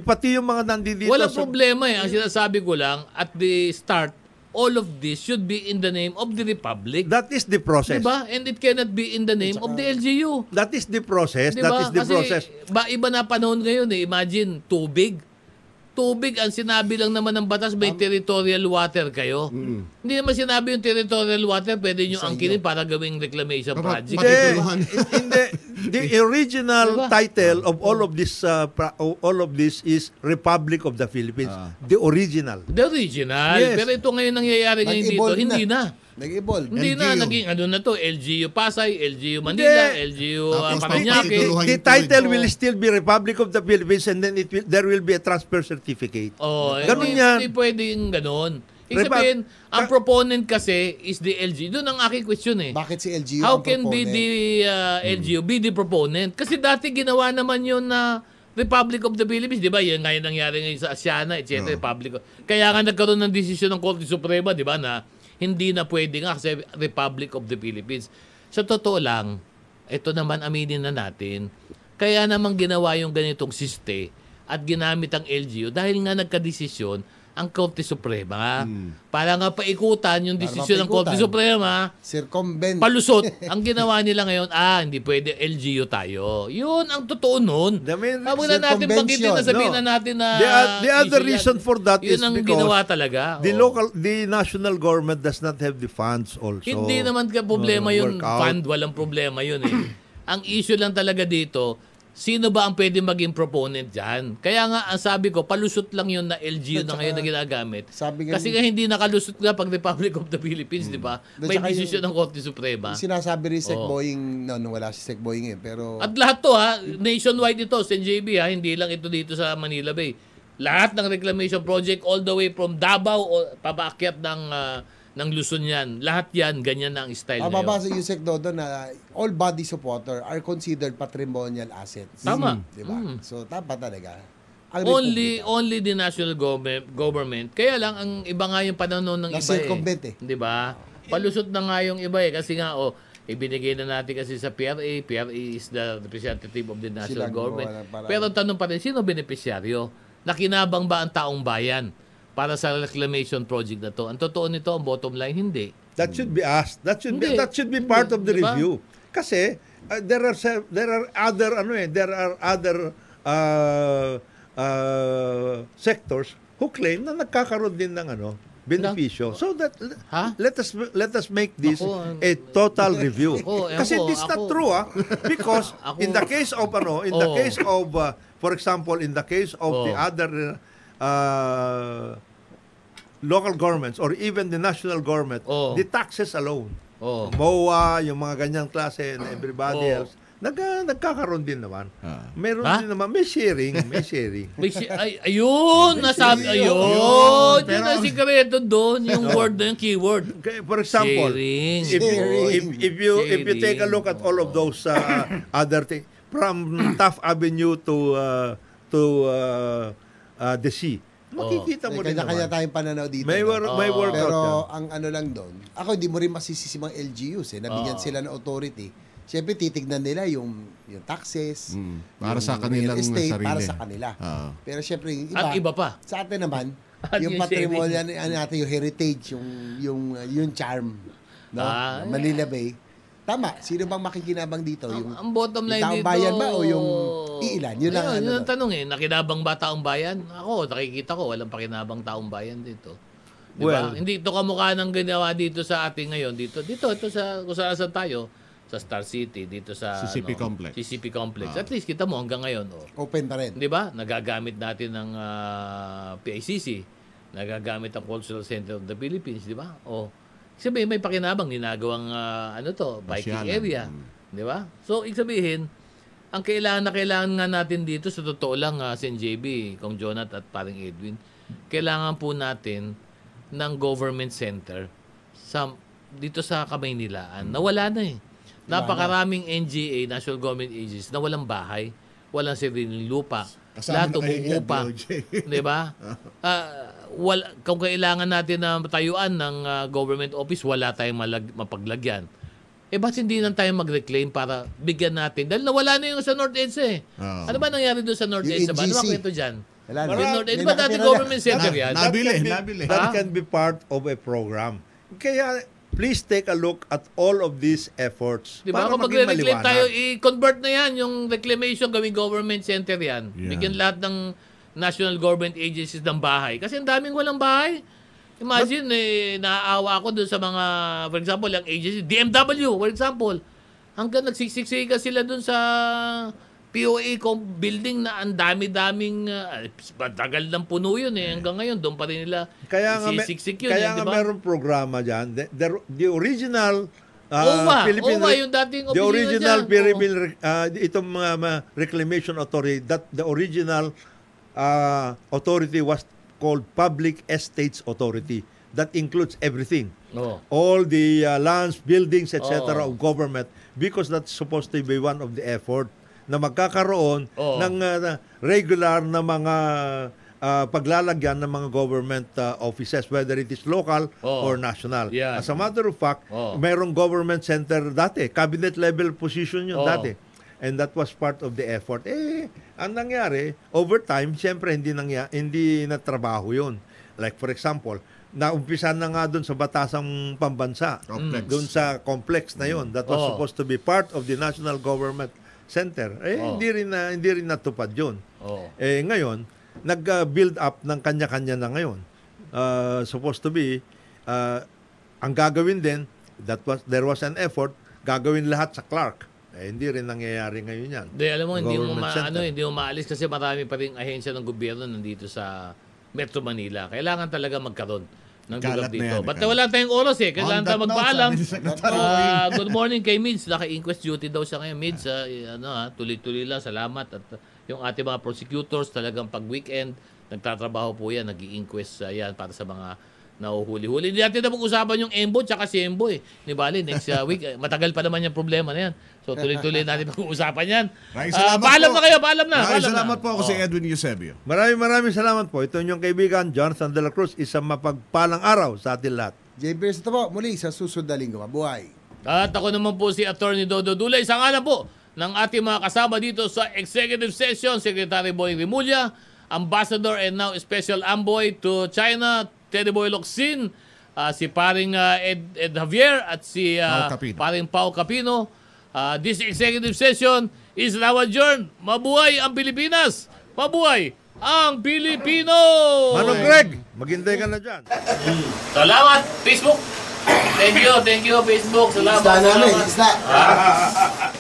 Pati yung mga nandito Walang problema Ang sinasabi ko lang, at the start, all of this should be in the name of the Republic. That is the process. Diba? And it cannot be in the name of the LGU. That is the process. Diba? That is the Kasi process. iba na panahon ngayon Imagine, tubig. Tubig, ang sinabi lang naman ng batas, may territorial water kayo. Hindi naman sinabi yung territorial water, pwede nyo angkinin para gawing reclamation project. Matituluhan. The original Diba? title of all of this is Republic of the Philippines. The original. The original. Yes. Pero ito ngayon nangyayari ngayon dito, Nag-evolve hindi na. Nag-evolve. Hindi na, LGU. naging ano na to, LGU Pasay, LGU Manila, Hindi. LGU Tapos Parañaque. Tuluhan The yung title tubig. will still be Republic of the Philippines and then there will be a transfer certificate. Ganun hindi, yan. hindi pwedeng ganun. Ibig Repa- sabihin, ang proponent kasi is the LGU. Doon ang aking question Bakit si LGU How ang can be proponent? the LGU be the proponent? Kasi dati ginawa naman yun na Republic of the Philippines, di ba? Yan nga yung nangyari ngayon sa Asiana, etc. Republic. Kaya nga nagkaroon ng desisyon ng Korte Suprema, di ba, na hindi na pwede nga kasi Republic of the Philippines. Sa totoo lang, ito naman aminin na natin, kaya naman ginawa yung ganitong siste at ginamit ang LGU dahil nga nagkadesisyon ang Korte Suprema. Para nga paikutan yung desisyon ng Korte paikutan. Suprema, Circumvent. palusot. Ang ginawa nila ngayon, hindi pwede LGU tayo. Yun ang totoo nun. The main Huwag na natin pagkitin na sabihin No. na natin na The other issue yan. reason for that Yun is ang because ginawa talaga. the national government does not have the funds also. Hindi naman ka problema yun. work out. Fund, walang problema yun Ang issue lang talaga dito, sino ba ang pwede maging proponent dyan? Kaya nga, ang sabi ko, palusot lang yun na LGU na ngayon na ginagamit. Sabi nga- Kasi nga hindi nakalusot nga pag Republic of the Philippines, di ba? May Tsaka desisyon ng Korte Suprema. Sinasabi rin Sec Boying, no, wala si Sec Boying pero At lahat to nationwide ito, CNJB hindi lang ito dito sa Manila Bay. Lahat ng reclamation project all the way from Davao o pabaakyat ng Luzon yan. Lahat yan, ganyan na ang style ngayon. mababasa yung Sec Dodo na all bodies of water are considered patrimonial assets. Tama. Diba? So, tama talaga. Ang Only the national government. Kaya lang, ang iba nga yung pananaw ng iba Na-circumvent Di ba? Palusot na nga yung iba kasi nga, ibinigay na natin kasi sa PRA. PRA is the representative of the national Silang government. gawa ng paraan. Pero ang tanong pa rin, sino beneficiaryo? Nakinabang ba ang taong bayan para sa reclamation project na to? Ang totoo nito, ang bottom line, hindi. That should be asked. That should Hindi. be part of the Diba? review. Kasi there are other sectors who claim na nagkakaroon din ng benepisyo. So that Ha? let us make this Ako, a total review. Ako, Kasi ako, this is not ako. true because Ako. in the case of for example, in the case of the other local governments or even the national government, Oh. the taxes alone, Oh. MOA, yung mga ganyang klase, and everybody Oh. else, nagkakaroon din naman. Meron Ha? din naman, may sharing. Ayun, nasabi, ayun. Yun Pero- ang sikreto doon, yung word na yung keyword. Okay, for example, Sharing. if you take a look at all of those other things, from Taft Avenue to the sea, makikita mo din Kanya-kanya naman. tayong pananaw dito. May no? workout Pero yan. ang ano lang doon, ako hindi mo rin masisisi mga LGUs nabigyan sila ng authority. Siyempre titignan nila yung taxes, Para yung sa kanilang real estate, sarili. para sa kanila. Oo. Pero siyempre yung iba, At iba pa. sa atin naman, At yung yung patrimonial natin, yung heritage, yung charm, no? Ah, Manila Bay. Tama, sino bang makikinabang dito? Ang bottom line taong dito... bayan ba o yung iilan? Yun lang Ayun, ano, yun no? ang tanong nakinabang ba taong bayan? Ako, nakikita ko, walang pakinabang taong bayan dito. Diba? Well- Hindi ito kamukha ng ginawa dito sa ating ngayon. Ito sa kung saan tayo, sa Star City, dito sa CCP Complex. CCP Complex. At least kita mo hanggang ngayon. Open pa rin. Di ba? Nagagamit natin ng PICC. Nagagamit ang Cultural Center of the Philippines, di ba? Sabihin, may pakinabang ginagawang biking Pasyalan. area. Di ba? So, ibig sabihin, ang kailangan nga natin dito, sa totoo lang, Sen JB, Kong Jonat at paring Edwin, kailangan po natin ng government center dito sa Kamaynilaan. Nawala na eh. Napakaraming NGA, National Government Agencies, na walang bahay, walang sariling lupa. Kasama Lahat na kayo yan, umuupa. DOJ. Di ba? Kung kailangan natin na tayuan ng government office, wala tayong mapaglagyan. Ba't hindi lang tayo mag-reclaim para bigyan natin? Dahil nawala na yung sa North Edge eh. Oo. Ano ba nangyari doon sa North Yung Edge? Ano ba NGC? kwento dyan? Wala na. Yung North Edge, May ba dati nakatira government na. center yan? Nabili. That Ha? can be part of a program. Kaya, please take a look at all of these efforts. Di ba? Para Kung maging magre-reclaim maliwanag. tayo, i-convert na yan, yung reclamation gawing government center yan. Yeah. Bigyan lahat ng national government agencies ng bahay. Kasi ang daming walang bahay. Imagine, naaawa ako dun sa mga, for example, yung agency, DMW, for example. Hanggang nagsiksiksikan sila dun sa POA building na ang dami-daming, tagal ng puno yun hanggang ngayon, doon pa rin nila Kaya nga, isisiksik yun. kaya di nga ba? merong programa dyan. The original OWA, yung dating the opisina original dyan. Philippine itong mga reclamation authority, that the original authority was called Public Estates Authority. That includes everything. Oo. All the lands, buildings, etc. Oo. of government, because that's supposed to be one of the effort na magkakaroon Oo. ng regular na mga paglalagyan ng mga government offices, whether it is local Oo. or national. Yan. As a matter of fact, Oo. mayroong government center dati, cabinet level position yun Oo. dati. And that was part of the effort. Ang nangyari, over time, siyempre hindi natrabaho yun. Like for example, naumpisan na nga doon sa Batasang Pambansa. Complex. Doon sa complex na yon that was Oo. supposed to be part of the National Government Center. Oo. Hindi rin natupad yun. Oo. Ngayon, nag-build up ng kanya-kanya na ngayon. Supposed to be, ang gagawin din, there was an effort, gagawin lahat sa Clark. Hindi rin nangyayari ngayon yan. Di, alam mo, Government center. hindi mo maalis kasi marami pa rin ahensya ng gobyerno nandito sa Metro Manila. Kailangan talaga magkaroon ng Kalat lugar na dito. yan, But kalat. wala tayong oras eh. Kailangan On tayo that note, magpaalam. sabi ni Secretary Good morning kay Mids. Naka-inquest duty daw siya ngayon. Mids, tuloy-tuloy lang. Salamat. At yung ating mga prosecutors talagang pag-weekend, nagtatrabaho po yan. Nag-i-inquest yan para sa mga nauhuli-huli. Hindi natin na pag-usapan yung Embo tsaka si Embo eh. Di bali, next week, matagal pa naman yung problema na yan. So tuloy-tuloy natin pag-uusapan yan. Maraming salamat Paalam po. na kayo, paalam na. Maraming paalam salamat na. po ako si Edwin Eusebio. Maraming salamat po. Ito yung kaibigan, Jonathan De La Cruz. Isang mapagpalang araw sa atin lahat. JBS, ito po, muli sa susunod na linggo. Mabuhay! At ako naman po si Attorney Dodo Dulay. Sa ngalan po ng ating mga kasama dito sa Executive Session, Secretary Boy Rimulya, Ambassador and now Special Envoy to China, Teddy Boy Locsin, si paring Ed Javier at si Pao Capino. paring Pao Capino. This Executive Session is now adjourned. Mabuhay ang Pilipinas! Mabuhay ang Pilipino! Manong Greg, maghintay ka na dyan. Salamat, Facebook! Thank you, Facebook. Salamat. Isda namin, salamat. isda.